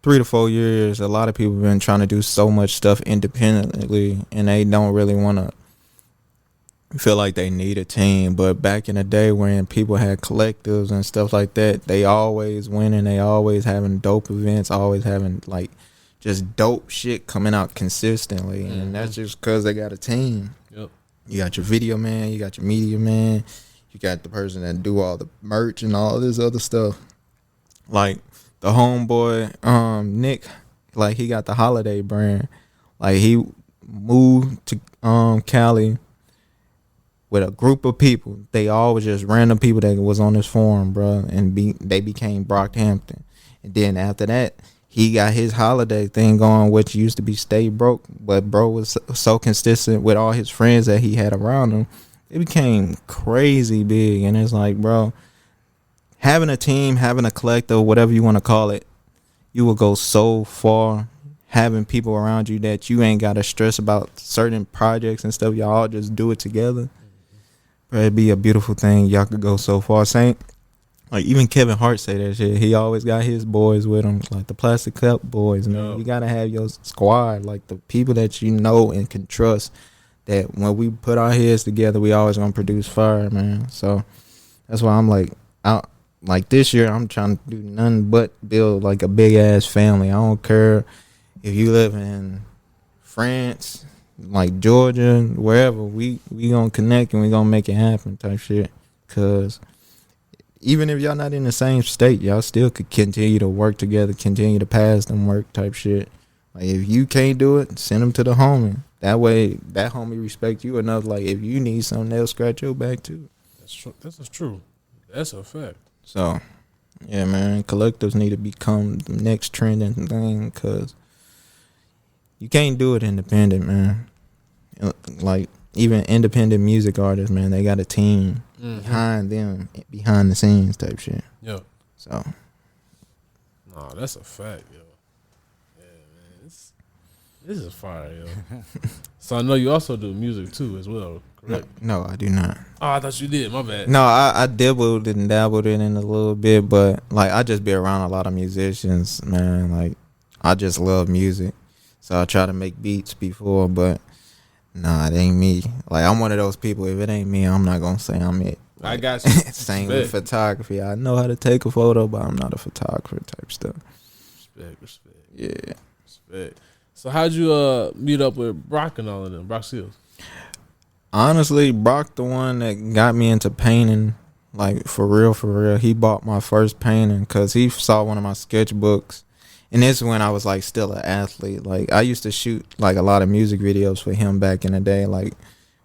[SPEAKER 3] to 4 years, a lot of people have been trying to do so much stuff independently and they don't really want to feel like they need a team. But back in the day when people had collectives and stuff like that, they always winning, they always having dope events, always having like just dope shit coming out consistently. Mm-hmm. And that's just because they got a team.
[SPEAKER 1] Yep. You
[SPEAKER 3] got your video man, you got your media man, you got the person that do all the merch and all this other stuff. Like the homeboy, Nick, like he got the holiday brand. Like he moved to Cali with a group of people. They all was just random people that was on this forum, bro, and they became Brockhampton. And then after that, he got his holiday thing going, which used to be Stay Broke, but bro was so consistent with all his friends that he had around him. It became crazy big, and it's like, bro, having a team, having a collective, whatever you want to call it, you will go so far. Having people around you that you ain't got to stress about certain projects and stuff, y'all all just do it together. Bro, it'd be a beautiful thing. Y'all could go so far. Same, like even Kevin Hart say that shit. He always got his boys with him, like the Plastic Cup boys. Man, you gotta have your squad, like the people that you know and can trust. That when we put our heads together, we always gonna produce fire, man. So that's why I'm like, like this year, I'm trying to do nothing but build like a big ass family. I don't care if you live in France, like Georgia, wherever, we gonna connect and we gonna make it happen type shit. Cause even if y'all not in the same state, y'all still could continue to work together, continue to pass them work type shit. Like if you can't do it, send them to the homie. That way, that homie respect you enough. Like if you need something, they'll scratch your back too.
[SPEAKER 1] That's true. That's true. That's a fact.
[SPEAKER 3] So, yeah, man, collectives need to become the next trending thing, cause you can't do it independent, man. Like even independent music artists, man, they got a team behind them, behind the scenes type shit.
[SPEAKER 1] Yeah.
[SPEAKER 3] So,
[SPEAKER 1] no, that's a fact, yo. Yeah, man, this is fire, yo. So I know you also do music too, as well, correct?
[SPEAKER 3] No, I do not.
[SPEAKER 1] Oh, I thought you did. My bad.
[SPEAKER 3] No, I dabbled and dabbled in it a little bit, but like I just be around a lot of musicians, man. Like I just love music, so I try to make beats before, but nah, it ain't me. Like I'm one of those people. If it ain't me, I'm not gonna say I'm it. Like,
[SPEAKER 1] I got you.
[SPEAKER 3] Same with photography. I know how to take a photo, but I'm not a photographer type stuff.
[SPEAKER 1] Respect.
[SPEAKER 3] Yeah.
[SPEAKER 1] Respect. So how'd you meet up with Brock and all of them? Brock Seals.
[SPEAKER 3] Honestly, Brock the one that got me into painting, like for real. He bought my first painting because he saw one of my sketchbooks. And this is when I was like still an athlete. Like I used to shoot like a lot of music videos for him back in the day. Like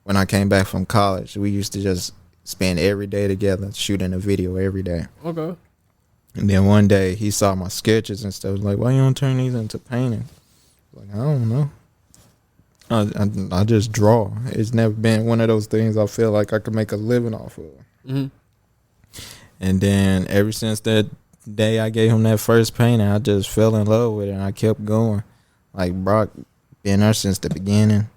[SPEAKER 3] when I came back from college, we used to just spend every day together shooting a video every day.
[SPEAKER 1] Okay.
[SPEAKER 3] And then one day he saw my sketches and stuff. Like, why you don't turn these into painting? Like, I don't know. I just draw. It's never been one of those things I feel like I could make a living off of.
[SPEAKER 1] Mm-hmm.
[SPEAKER 3] And then ever since that day I gave him that first painting, I just fell in love with it and I kept going. Like Brock been there since the beginning.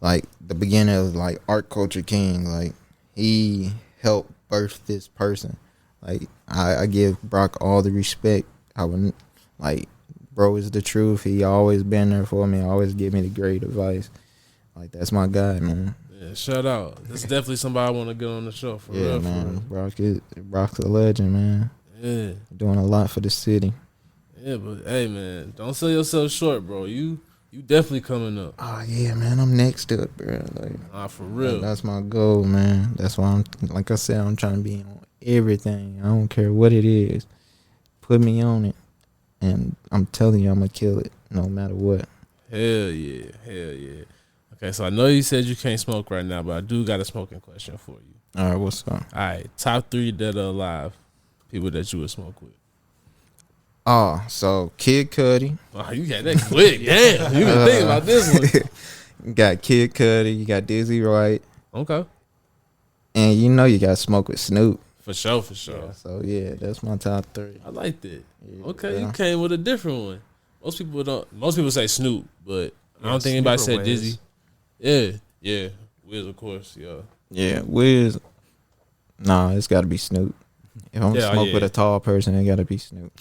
[SPEAKER 3] Like the beginning of like ArtCultureKing. Like he helped birth this person. Like I give Brock all the respect. I wouldn't like bro is the truth. He always been there for me. Always give me the great advice. Like that's my guy, man.
[SPEAKER 1] Yeah, shout out. That's definitely somebody I want to get on the show for real.
[SPEAKER 3] Man.
[SPEAKER 1] For real.
[SPEAKER 3] Brock's a legend, man.
[SPEAKER 1] Yeah.
[SPEAKER 3] Doing a lot for the city.
[SPEAKER 1] Yeah, but hey, man, don't sell yourself short, bro. You definitely coming up.
[SPEAKER 3] Oh yeah, man. I'm next to it, bro. Like
[SPEAKER 1] for real.
[SPEAKER 3] That's my goal, man. That's why I'm like I said, I'm trying to be on everything. I don't care what it is. Put me on it. And I'm telling you, I'm going to kill it no matter what.
[SPEAKER 1] Hell yeah. Okay, so I know you said you can't smoke right now, but I do got a smoking question for you.
[SPEAKER 3] All right, what's up?
[SPEAKER 1] All right, top 3 dead or alive people that you would smoke with.
[SPEAKER 3] Oh, so Kid Cudi.
[SPEAKER 1] Oh, you got that quick. Damn, you been thinking about this one.
[SPEAKER 3] You got Kid Cudi, you got Dizzy Wright.
[SPEAKER 1] Okay.
[SPEAKER 3] And you know you got to smoke with Snoop.
[SPEAKER 1] For sure.
[SPEAKER 3] Yeah, so, yeah, that's my top 3.
[SPEAKER 1] I like that.
[SPEAKER 3] Yeah,
[SPEAKER 1] okay, you came with a different one. Most people say Snoop, but I don't think anybody said Dizzy. Yeah. Wiz, of course, yeah.
[SPEAKER 3] Yeah, Wiz. Nah, it's got to be Snoop. If I'm gonna smoke with a tall person, it got to be Snoop.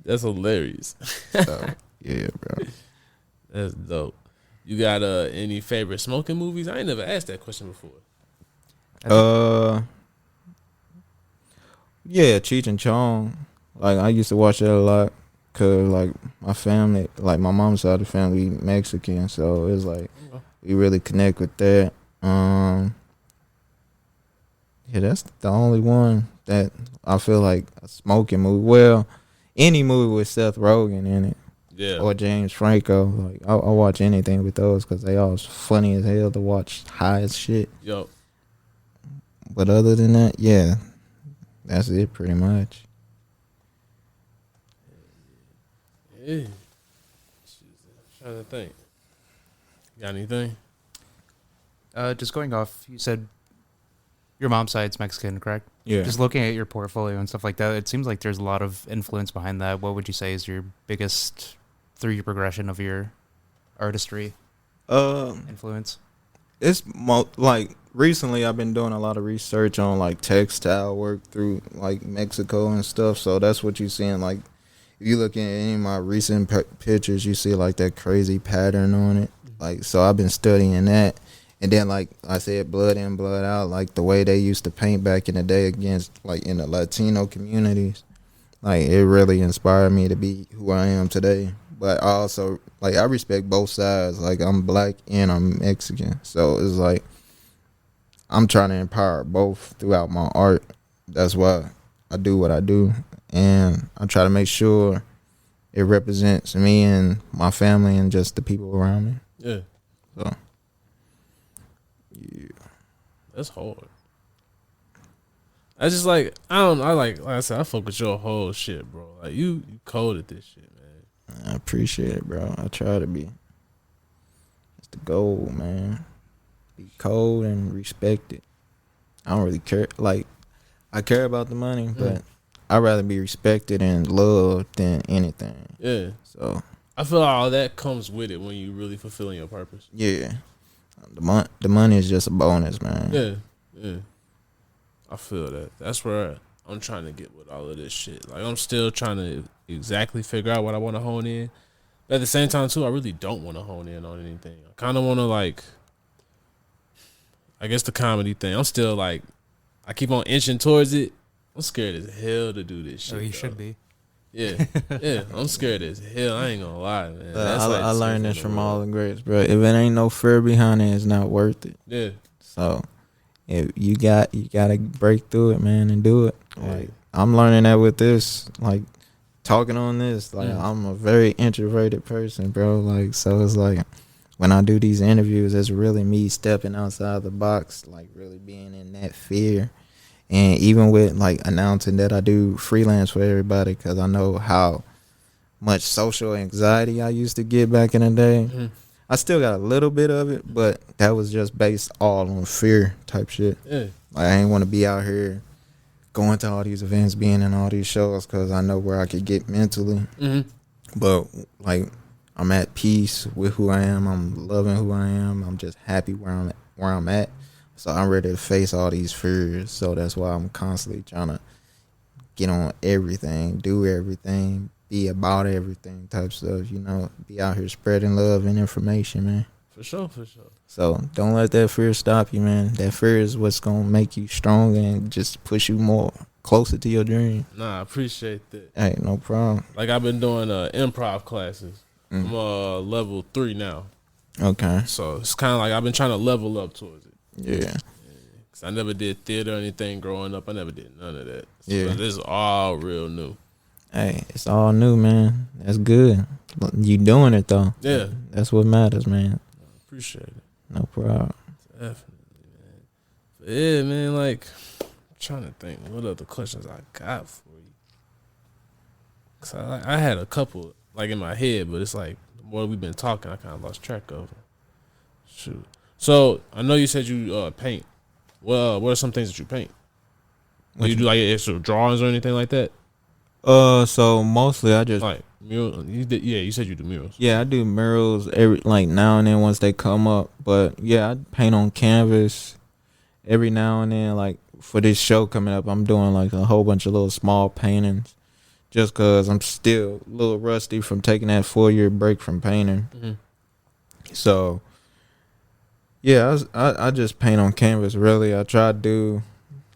[SPEAKER 1] That's hilarious.
[SPEAKER 3] So, yeah, bro.
[SPEAKER 1] That's dope. You got any favorite smoking movies? I ain't never asked that question before.
[SPEAKER 3] Yeah, Cheech and Chong. Like I used to watch that a lot, cause like my family, like my mom's side of the family, Mexican, so it's like we really connect with that. Yeah, that's the only one that I feel like a smoking movie. Well, any movie with Seth Rogen in it.
[SPEAKER 1] Yeah.
[SPEAKER 3] or James Franco. Like I watch anything with those because they all funny as hell to watch, high as shit.
[SPEAKER 1] Yo.
[SPEAKER 3] But other than that, yeah, that's it pretty much.
[SPEAKER 1] Yeah. I'm trying to think. Got anything?
[SPEAKER 2] Just going off, you said your mom's side's Mexican, correct?
[SPEAKER 3] Yeah.
[SPEAKER 2] Just looking at your portfolio and stuff like that, it seems like there's a lot of influence behind that. What would you say is your biggest through your progression of your artistry influence?
[SPEAKER 3] It's like recently I've been doing a lot of research on like textile work through like Mexico and stuff. So that's what you seeing. Like if you look at any of my recent pictures, you see like that crazy pattern on it. Like so I've been studying that. And then, like I said, blood in, blood out, like the way they used to paint back in the day against, like, in the Latino communities. Like, it really inspired me to be who I am today. But I also, like, I respect both sides. Like, I'm black and I'm Mexican. So it's like, I'm trying to empower both throughout my art. That's why I do what I do. And I try to make sure it represents me and my family and just the people around me.
[SPEAKER 1] Yeah.
[SPEAKER 3] So. Yeah.
[SPEAKER 1] That's hard. I just like like I said, I fuck with your whole shit, bro. Like you cold at this shit, man.
[SPEAKER 3] I appreciate it, bro. I try to be. It's the goal, man. Be cold and respect it. I don't really care. Like, I care about the money, but I'd rather be respected and loved than anything.
[SPEAKER 1] Yeah.
[SPEAKER 3] So
[SPEAKER 1] I feel like all that comes with it when you really fulfilling your purpose.
[SPEAKER 3] yeah. The money is just a bonus, man.
[SPEAKER 1] Yeah. I feel that. That's where I'm trying to get with all of this shit. Like, I'm still trying to exactly figure out what I want to hone in. But at the same time, too, I really don't want to hone in on anything. I kind of want to, like, I guess the comedy thing. I'm still, like, I keep on inching towards it. I'm scared as hell to do this shit.
[SPEAKER 2] Oh, you should be.
[SPEAKER 1] Yeah. Yeah, I'm scared as hell. I ain't gonna lie, man.
[SPEAKER 3] I learned this from all the greats, bro. If it ain't no fear behind it, it's not worth it.
[SPEAKER 1] Yeah.
[SPEAKER 3] So if you gotta break through it, man, and do it. Like, I'm learning that with this, like, talking on this. Like, I'm a very introverted person, bro. Like, so it's like when I do these interviews, it's really me stepping outside the box, like really being in that fear. And even with, like, announcing that I do freelance for everybody, because I know how much social anxiety I used to get back in the day. I still got a little bit of it, but that was just based all on fear type shit.
[SPEAKER 1] Yeah.
[SPEAKER 3] Like, I ain't want to be out here going to all these events, being in all these shows, because I know where I could get mentally. But, like, I'm at peace with who I am. I'm loving who I am. I'm just happy where I'm at. So I'm ready to face all these fears. So that's why I'm constantly trying to get on everything, do everything, be about everything type stuff, you know, be out here spreading love and information, man.
[SPEAKER 1] For sure.
[SPEAKER 3] So don't let that fear stop you, man. That fear is what's going to make you stronger and just push you more closer to your dream.
[SPEAKER 1] Nah, I appreciate that.
[SPEAKER 3] Hey, no problem.
[SPEAKER 1] Like, I've been doing improv classes. I'm level 3 now.
[SPEAKER 3] Okay.
[SPEAKER 1] So it's kind of like I've been trying to level up towards it.
[SPEAKER 3] Yeah.
[SPEAKER 1] Cause I never did theater or anything growing up. I never did none of that. So
[SPEAKER 3] Yeah.
[SPEAKER 1] this is all real new.
[SPEAKER 3] Hey, it's all new, man. That's good. You doing it, though.
[SPEAKER 1] Yeah.
[SPEAKER 3] That's what matters, man.
[SPEAKER 1] I appreciate it.
[SPEAKER 3] No problem.
[SPEAKER 1] Definitely, man. But yeah, man, like, I'm trying to think what other questions I got for you. Cause I had a couple, like, in my head, but it's like, the more we've been talking, I kind of lost track of them. Shoot. So, I know you said you paint. Well, what are some things that you paint? Do you do, like, extra drawings or anything like that?
[SPEAKER 3] So mostly I just
[SPEAKER 1] Like, mural. You said you do murals.
[SPEAKER 3] I do murals every, like, now and then once they come up. But yeah, I paint on canvas every now and then. Like, for this show coming up, I'm doing like a whole bunch of little small paintings, just cause I'm still a little rusty from taking that 4-year break from painting. So yeah, I just paint on canvas. Really, I try to do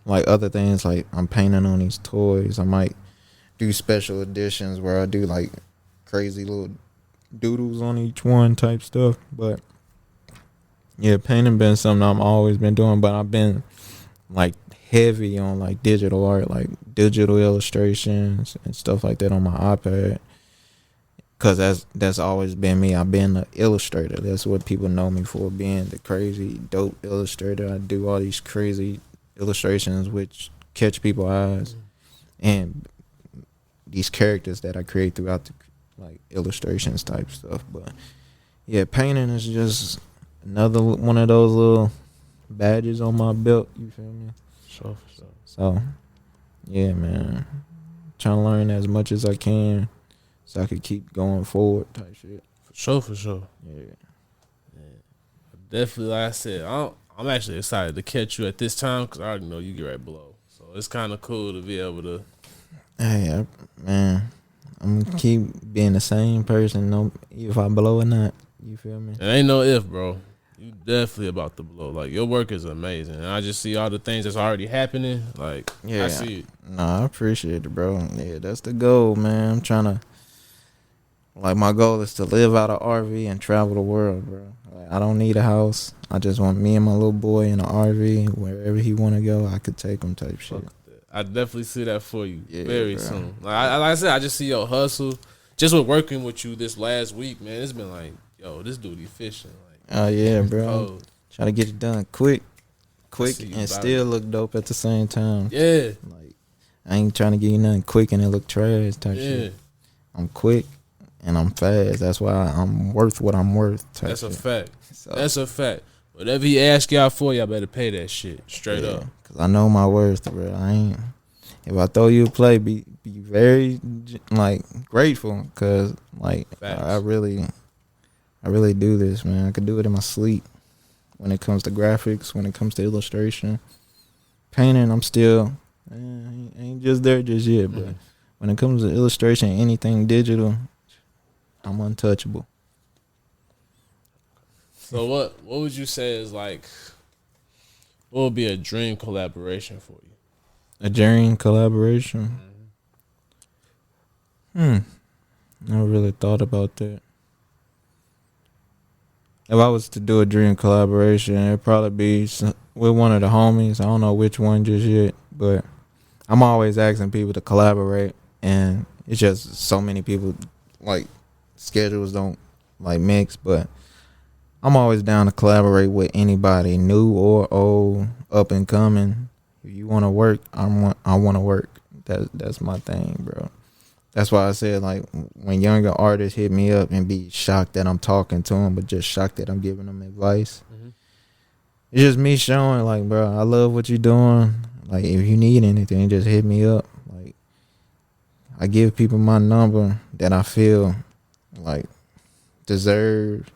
[SPEAKER 3] like other things. Like, I'm painting on these toys. I might do special editions where I do like crazy little doodles on each one type stuff. But yeah, painting been something I've always been doing, but I've been like heavy on like digital art, like digital illustrations and stuff like that on my iPad. Cause that's always been me. I've been an illustrator. That's what people know me for, being the crazy dope illustrator. I do all these crazy illustrations which catch people's eyes, and these characters that I create throughout the like illustrations type stuff. But yeah, painting is just another one of those little badges on my belt. You feel me?
[SPEAKER 1] Sure.
[SPEAKER 3] So yeah, man, trying to learn as much as I can, so I could keep going forward type shit.
[SPEAKER 1] For sure.
[SPEAKER 3] Yeah.
[SPEAKER 1] Definitely, like I said, I'm actually excited to catch you at this time because I already know you get right below. So it's kind of cool to be able to.
[SPEAKER 3] Hey, man, I'm gonna keep being the same person, no, if I blow or not. You feel me?
[SPEAKER 1] It ain't no if, bro. You definitely about to blow. Like, your work is amazing. And I just see all the things that's already happening. Like,
[SPEAKER 3] Yeah,
[SPEAKER 1] I see it.
[SPEAKER 3] Nah, I appreciate it, bro. Yeah, that's the goal, man. I'm trying to. Like, my goal is to live out of RV and travel the world, bro. Like, I don't need a house. I just want me and my little boy in an RV. Wherever he want to go, I could take him type shit.
[SPEAKER 1] I definitely see that for you
[SPEAKER 3] very
[SPEAKER 1] soon. Like I said, I just see your hustle. Just with working with you this last week, man, it's been like, yo, this dude efficient. Like,
[SPEAKER 3] oh, yeah, bro. Try to get it done quick and still look dope at the same time.
[SPEAKER 1] Yeah.
[SPEAKER 3] Like, I ain't trying to give you nothing quick and it look trash type shit. I'm quick. And I'm fast. That's why I'm worth what I'm worth.
[SPEAKER 1] That's
[SPEAKER 3] shit.
[SPEAKER 1] A fact.
[SPEAKER 3] So,
[SPEAKER 1] that's a fact. Whatever he ask y'all for, y'all better pay that shit straight up.
[SPEAKER 3] Cause I know my worth, bro. I ain't. If I throw you a play, be very like grateful, cause like I really do this, man. I could do it in my sleep. When it comes to graphics, when it comes to illustration, painting, I'm still ain't just there just yet. But when it comes to illustration, anything digital, I'm untouchable.
[SPEAKER 1] So what would you say is like, what would be a dream collaboration for you?
[SPEAKER 3] A dream collaboration? Never really thought about that. If I was to do a dream collaboration, it'd probably be with one of the homies. I don't know which one just yet, but I'm always asking people to collaborate, and it's just so many people, like, schedules don't like mix, but I'm always down to collaborate with anybody, new or old, up and coming. If you want to work, I want to work. That's my thing, bro. That's why I said, like, when younger artists hit me up and be shocked that I'm talking to them, but just shocked that I'm giving them advice. It's just me showing, like, bro, I love what you're doing. Like, if you need anything, just hit me up. Like, I give people my number that I feel like deserve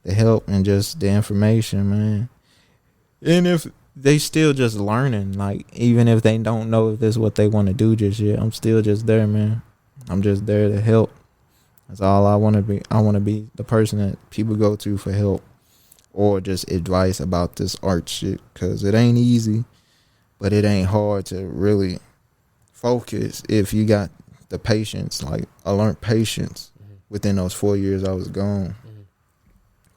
[SPEAKER 3] the help and just the information, man. And if they still just learning, like, even if they don't know if this is what they want to do just yet, I'm still just there, man. I'm just there to help. That's all I want to be. I want to be the person that people go to for help or just advice about this art shit, because it ain't easy, but it ain't hard to really focus if you got the patience. Like, I learned patience within those 4 years I was gone.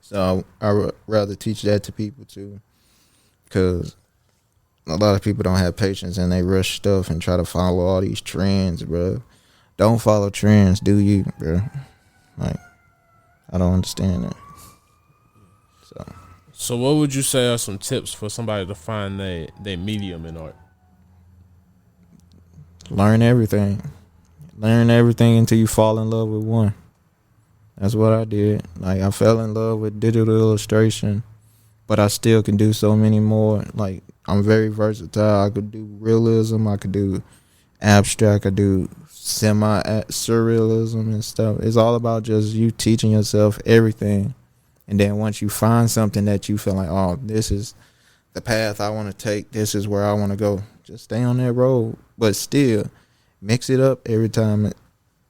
[SPEAKER 3] So I would rather teach that to people too, because a lot of people don't have patience and they rush stuff and try to follow all these trends, bro. Don't follow trends, do you, bro? Like, I don't understand that.
[SPEAKER 1] So what would you say are some tips for somebody to find their medium in art?
[SPEAKER 3] Learn everything. Learn everything until you fall in love with one. That's what I did. Like, I fell in love with digital illustration, but I still can do so many more. Like, I'm very versatile. I could do realism. I could do abstract. I could do semi-surrealism and stuff. It's all about just you teaching yourself everything. And then once you find something that you feel like, oh, this is the path I want to take, this is where I want to go, just stay on that road. But still, mix it up every time.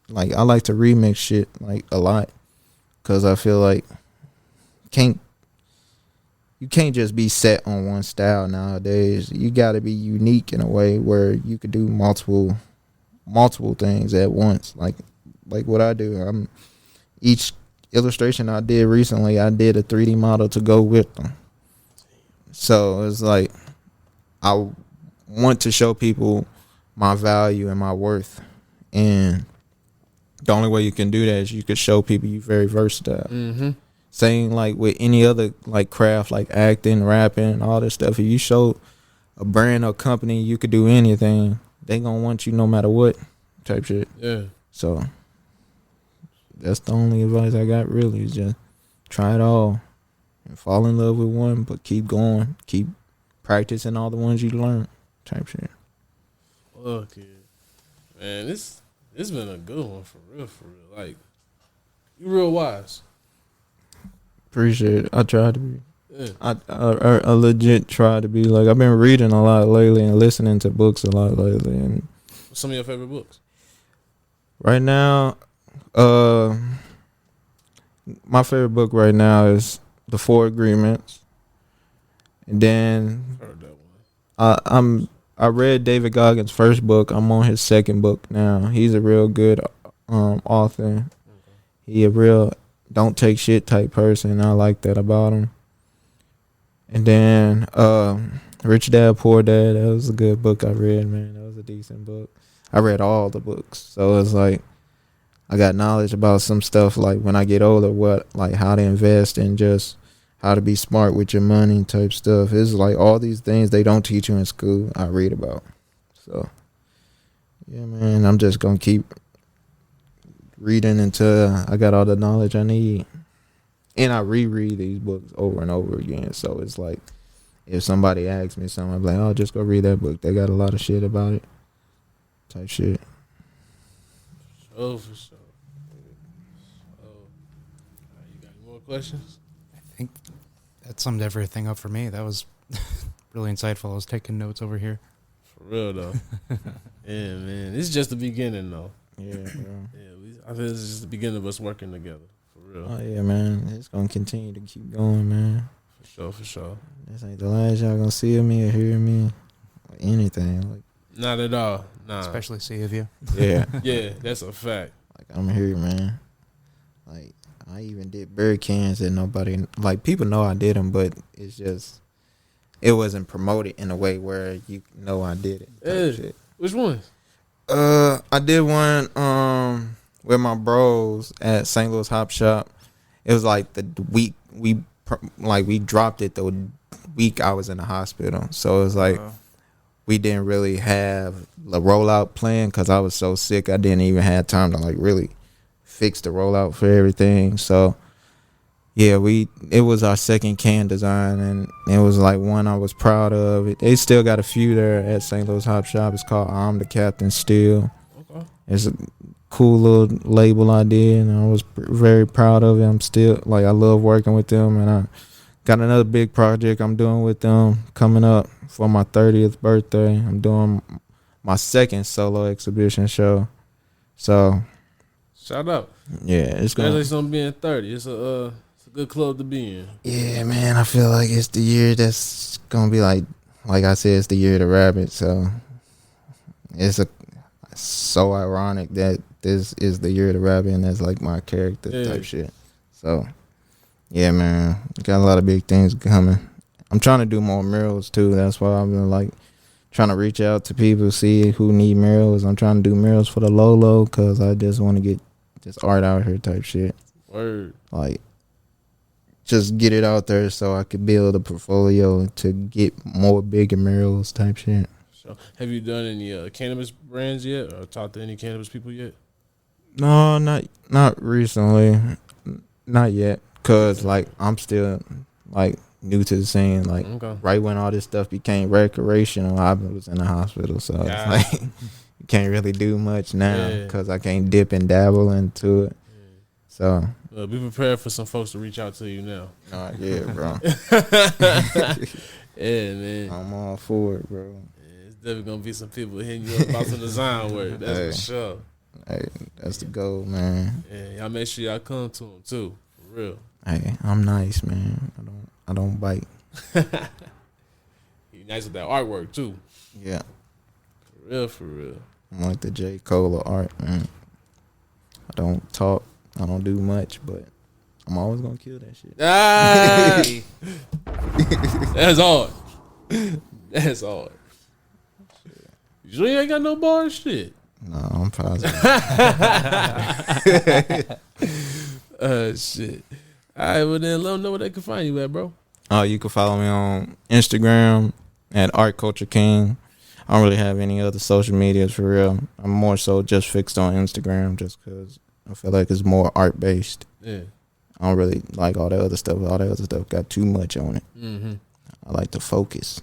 [SPEAKER 3] Like, I like to remix shit, like, a lot, because I feel like you can't just be set on one style nowadays. You got to be unique in a way where you could do multiple things at once. Like what I do. Each illustration I did recently, I did a 3D model to go with them. So it's like, I want to show people my value and my worth, and the only way you can do that is you could show people you very versatile.
[SPEAKER 1] Mm-hmm.
[SPEAKER 3] Same like with any other like craft, like acting, rapping, all this stuff. If you show a brand or company you could do anything, they gonna want you no matter what type shit.
[SPEAKER 1] Yeah.
[SPEAKER 3] So that's the only advice I got really, is just try it all and fall in love with one, but keep going, keep practicing all the ones you learn type shit.
[SPEAKER 1] Look, man, this been a good one for real. Like, you real wise.
[SPEAKER 3] Appreciate it. I tried to be.
[SPEAKER 1] Yeah.
[SPEAKER 3] I legit try to be. Like, I've been reading a lot lately and listening to books a lot lately. And
[SPEAKER 1] What's some of your favorite books?
[SPEAKER 3] right now, my favorite book right now is The Four Agreements. And then
[SPEAKER 1] Heard that one.
[SPEAKER 3] I read David Goggins' first book. I'm on his second book now. He's a real good author.
[SPEAKER 1] Okay.
[SPEAKER 3] He a real don't take shit type person. I like that about him. And then Rich Dad Poor Dad, that was a good book I read, man. That was a decent book. I read all the books. So it's like I got knowledge about some stuff, like when I get older, like how to invest and just how to be smart with your money type stuff. It's like all these things they don't teach you in school, I read about. So, yeah, man, I'm just going to keep reading until I got all the knowledge I need. And I reread these books over and over again. So it's like if somebody asks me something, I'm like, oh, just go read that book. They got a lot of shit about it type shit.
[SPEAKER 1] Oh, for sure. You got any more questions?
[SPEAKER 2] I think that summed everything up for me. That was really insightful. I was taking notes over here.
[SPEAKER 1] For real, though. Yeah, man. This is just the beginning, though.
[SPEAKER 3] Yeah, bro.
[SPEAKER 1] Yeah, I think this is just the beginning of us working together. For real.
[SPEAKER 3] Oh, yeah, man. It's going to continue to keep going, man.
[SPEAKER 1] For sure.
[SPEAKER 3] This ain't the last y'all going to see of me or hear me or anything. Like,
[SPEAKER 1] Not at all. Nah.
[SPEAKER 2] Especially see of you.
[SPEAKER 3] yeah.
[SPEAKER 1] Yeah, that's a fact.
[SPEAKER 3] Like, I'm here, man. Like, I even did beer cans and nobody, like, people know I did them, but it's just, it wasn't promoted in a way where you know I did it.
[SPEAKER 1] Yeah.
[SPEAKER 3] Shit.
[SPEAKER 1] Which one?
[SPEAKER 3] I did one with my bros at St. Louis Hop Shop. It was like the week we dropped it the week I was in the hospital. So it was like we didn't really have the rollout plan because I was so sick. I didn't even have time to like really fix the rollout for everything. So yeah, it was our second can design, and it was like one I was proud of. They still got a few there at St. Louis Hop Shop. It's called I'm the Captain Still.
[SPEAKER 1] Okay.
[SPEAKER 3] It's a cool little label I did, and I was very proud of it. I'm still, like, I love working with them, and I got another big project I'm doing with them coming up for my 30th birthday. I'm doing my second solo exhibition show. So,
[SPEAKER 1] shout out.
[SPEAKER 3] yeah, it's going
[SPEAKER 1] Congratulations on being 30. It's a good club to be in.
[SPEAKER 3] Yeah, man, I feel like it's the year that's gonna be like I said, it's the year of the rabbit. So it's so ironic that this is the year of the rabbit, and that's like my character type shit. So yeah, man, got a lot of big things coming. I'm trying to do more murals too. That's why I've been like trying to reach out to people, see who need murals. I'm trying to do murals for the Lolo because I just want to get just art out here type shit.
[SPEAKER 1] Word.
[SPEAKER 3] Like, just get it out there so I could build a portfolio to get more bigger murals type shit.
[SPEAKER 1] So, have you done any cannabis brands yet, or talked to any cannabis people yet?
[SPEAKER 3] No, not recently, not yet. Cause like I'm still like new to the scene. Like right when all this stuff became recreational, I was in the hospital, so it's like you can't really do much now because I can't dip and dabble into it. So.
[SPEAKER 1] Be prepared for some folks to reach out to you now.
[SPEAKER 3] Yeah, bro.
[SPEAKER 1] Yeah, man.
[SPEAKER 3] I'm all for it, bro.
[SPEAKER 1] Yeah, it's definitely gonna be some people hitting you up about some design work. That's for sure.
[SPEAKER 3] Hey, that's the goal, man.
[SPEAKER 1] Yeah, y'all make sure y'all come to them too, for real.
[SPEAKER 3] Hey, I'm nice, man. I don't bite.
[SPEAKER 1] You nice with that artwork too.
[SPEAKER 3] Yeah.
[SPEAKER 1] For real. I'm
[SPEAKER 3] like the J. Cole of art, man. I don't talk. I don't do much, but I'm always gonna kill that shit.
[SPEAKER 1] That's hard. That's hard. You sure you ain't got no bars? Shit.
[SPEAKER 3] No, I'm positive.
[SPEAKER 1] Shit. All right, well then let them know where they can find you at, bro.
[SPEAKER 3] You can follow me on Instagram at ArtCultureKing. I don't really have any other social medias for real. I'm more so just fixed on Instagram just because I feel like it's more art based.
[SPEAKER 1] Yeah.
[SPEAKER 3] I don't really like all that other stuff. All that other stuff got too much on it.
[SPEAKER 1] Mm-hmm.
[SPEAKER 3] I like to focus.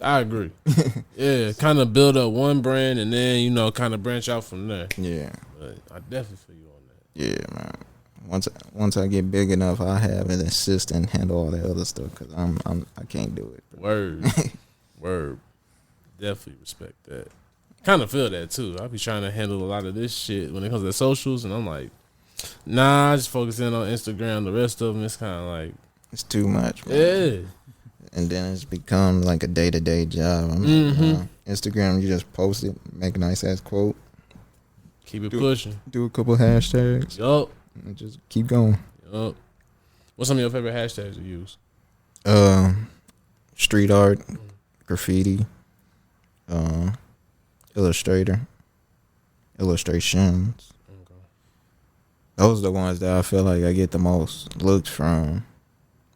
[SPEAKER 1] I agree. Yeah, kind of build up one brand and then, you know, kind of branch out from there.
[SPEAKER 3] Yeah.
[SPEAKER 1] But I definitely feel you on that.
[SPEAKER 3] Yeah, man. Once I get big enough, I have an assistant handle all that other stuff because I can't do it.
[SPEAKER 1] Word. Word. Definitely respect that. Kind of feel that too. I be trying to handle a lot of this shit when it comes to socials, and I'm like, nah, I just focus in on Instagram. The rest of them, it's kind of like,
[SPEAKER 3] it's too much, man.
[SPEAKER 1] yeah.
[SPEAKER 3] And then it's become like a day-to-day job. Instagram, you just post it, make a nice ass quote,
[SPEAKER 1] Keep it pushing.
[SPEAKER 3] do a couple hashtags,
[SPEAKER 1] Yup.
[SPEAKER 3] and just keep going.
[SPEAKER 1] Yup. What's some of your favorite hashtags to use?
[SPEAKER 3] Street art, graffiti, illustrations.
[SPEAKER 1] Okay.
[SPEAKER 3] Those are the ones that I feel like I get the most looks from.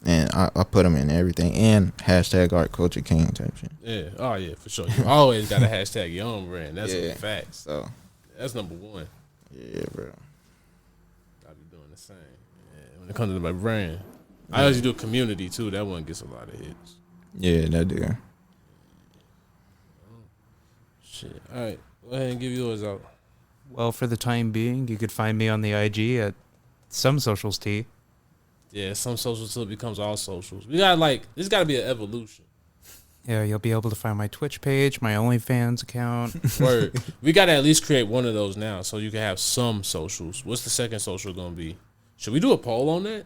[SPEAKER 3] And I put them in everything. And hashtag ArtCultureKing type shit.
[SPEAKER 1] Yeah. Oh, yeah, for sure. You always got to hashtag your own brand. That's a fact.
[SPEAKER 3] So
[SPEAKER 1] That's number one.
[SPEAKER 3] yeah, bro.
[SPEAKER 1] I be doing the same. Yeah, when it comes to my brand. I always do community, too. That one gets a lot of hits.
[SPEAKER 3] Yeah, that do.
[SPEAKER 1] Shit. All right. Go ahead and give yours out.
[SPEAKER 2] Well, for the time being, you could find me on the IG at SomeSocials.
[SPEAKER 1] Yeah, some socials till it becomes all socials. We got this got to be an evolution.
[SPEAKER 2] Yeah, you'll be able to find my Twitch page, my OnlyFans account.
[SPEAKER 1] Word. We got to at least create one of those now so you can have some socials. What's the second social going to be? Should we do a poll on that?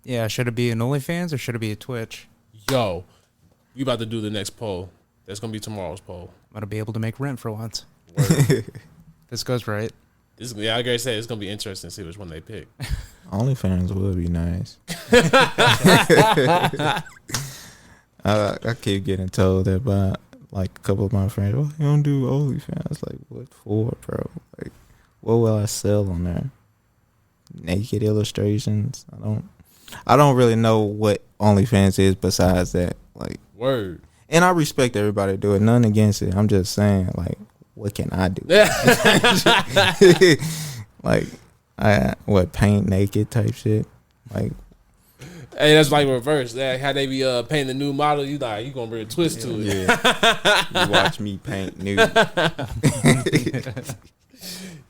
[SPEAKER 2] Yeah, should it be an OnlyFans or should it be a Twitch?
[SPEAKER 1] Yo, we about to do the next poll. That's going to be tomorrow's poll.
[SPEAKER 2] I'm going to be able to make rent for once.
[SPEAKER 1] Word. This
[SPEAKER 2] goes right.
[SPEAKER 1] I gotta say, it's going to be interesting to see which one they pick.
[SPEAKER 3] OnlyFans would be nice. I keep getting told that by like a couple of my friends, "Oh, you don't do OnlyFans?" Like, what for, bro? Like, what will I sell on there? Naked illustrations? I don't really know what OnlyFans is besides that. Like,
[SPEAKER 1] word.
[SPEAKER 3] And I respect everybody do it. Nothing against it. I'm just saying, like, what can I do? Like, paint naked type shit? Like,
[SPEAKER 1] hey, that's like reverse. That how they be painting the new model. You gonna bring a twist to it.
[SPEAKER 3] Yeah. You watch me paint nude.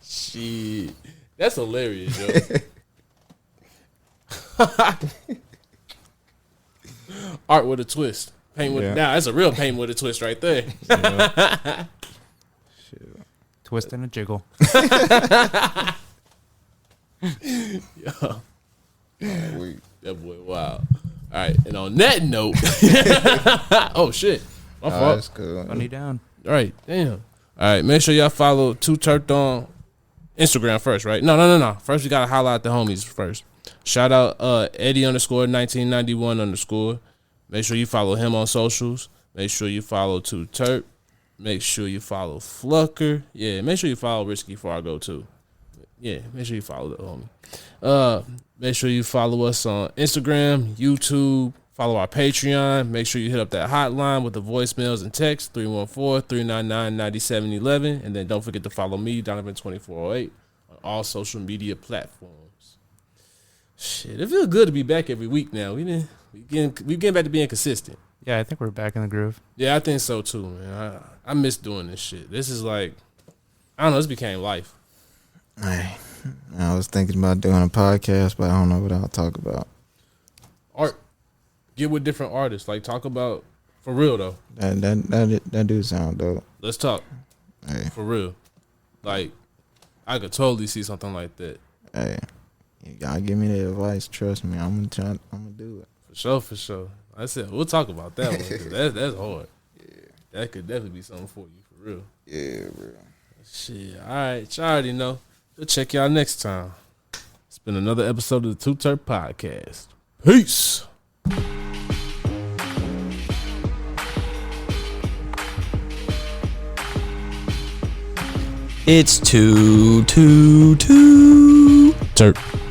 [SPEAKER 1] Shit, that's hilarious, yo. Art with a twist. Paint with that's a real paint with a twist right there.
[SPEAKER 2] Twist and a jiggle.
[SPEAKER 1] Yo. That boy, wow. All right, and on that note, oh shit, my fault.
[SPEAKER 3] That's cool.
[SPEAKER 2] Funny down.
[SPEAKER 1] All right, damn. All right, make sure y'all follow Too T3rpd on Instagram first, right? No. First, we gotta holla out the homies first. Shout out Eddie_1991_. Make sure you follow him on socials. Make sure you follow Too T3rpd. Make sure you follow Flucker. Yeah, make sure you follow Risky Fargo too. Yeah, make sure you follow the homie. Make sure you follow us on Instagram, YouTube, follow our Patreon. Make sure you hit up that hotline with the voicemails and text, 314-399-9711. And then don't forget to follow me, Donovan 2408, on all social media platforms. Shit, it feels good to be back every week now. We getting back to being consistent.
[SPEAKER 2] Yeah, I think we're back in the groove.
[SPEAKER 1] Yeah, I think so too, man. I miss doing this shit. This is like, I don't know, this became life.
[SPEAKER 3] Hey, I was thinking about doing a podcast, but I don't know what I'll talk about.
[SPEAKER 1] Art. Get with different artists. Like, talk about, for real though.
[SPEAKER 3] That do sound dope.
[SPEAKER 1] Let's talk.
[SPEAKER 3] Hey.
[SPEAKER 1] For real. Like, I could totally see something like that.
[SPEAKER 3] Hey, you gotta give me the advice. Trust me, I'm gonna do it.
[SPEAKER 1] For sure. I said, we'll talk about that one. 'Cause that's hard. Yeah. That could definitely be something for you, for real.
[SPEAKER 3] Yeah, bro.
[SPEAKER 1] Shit. All right. Y'all already know. We'll check y'all next time. It's been another episode of the Too T3rpd Podcast. Peace.
[SPEAKER 4] It's 2 2 2
[SPEAKER 1] Turp.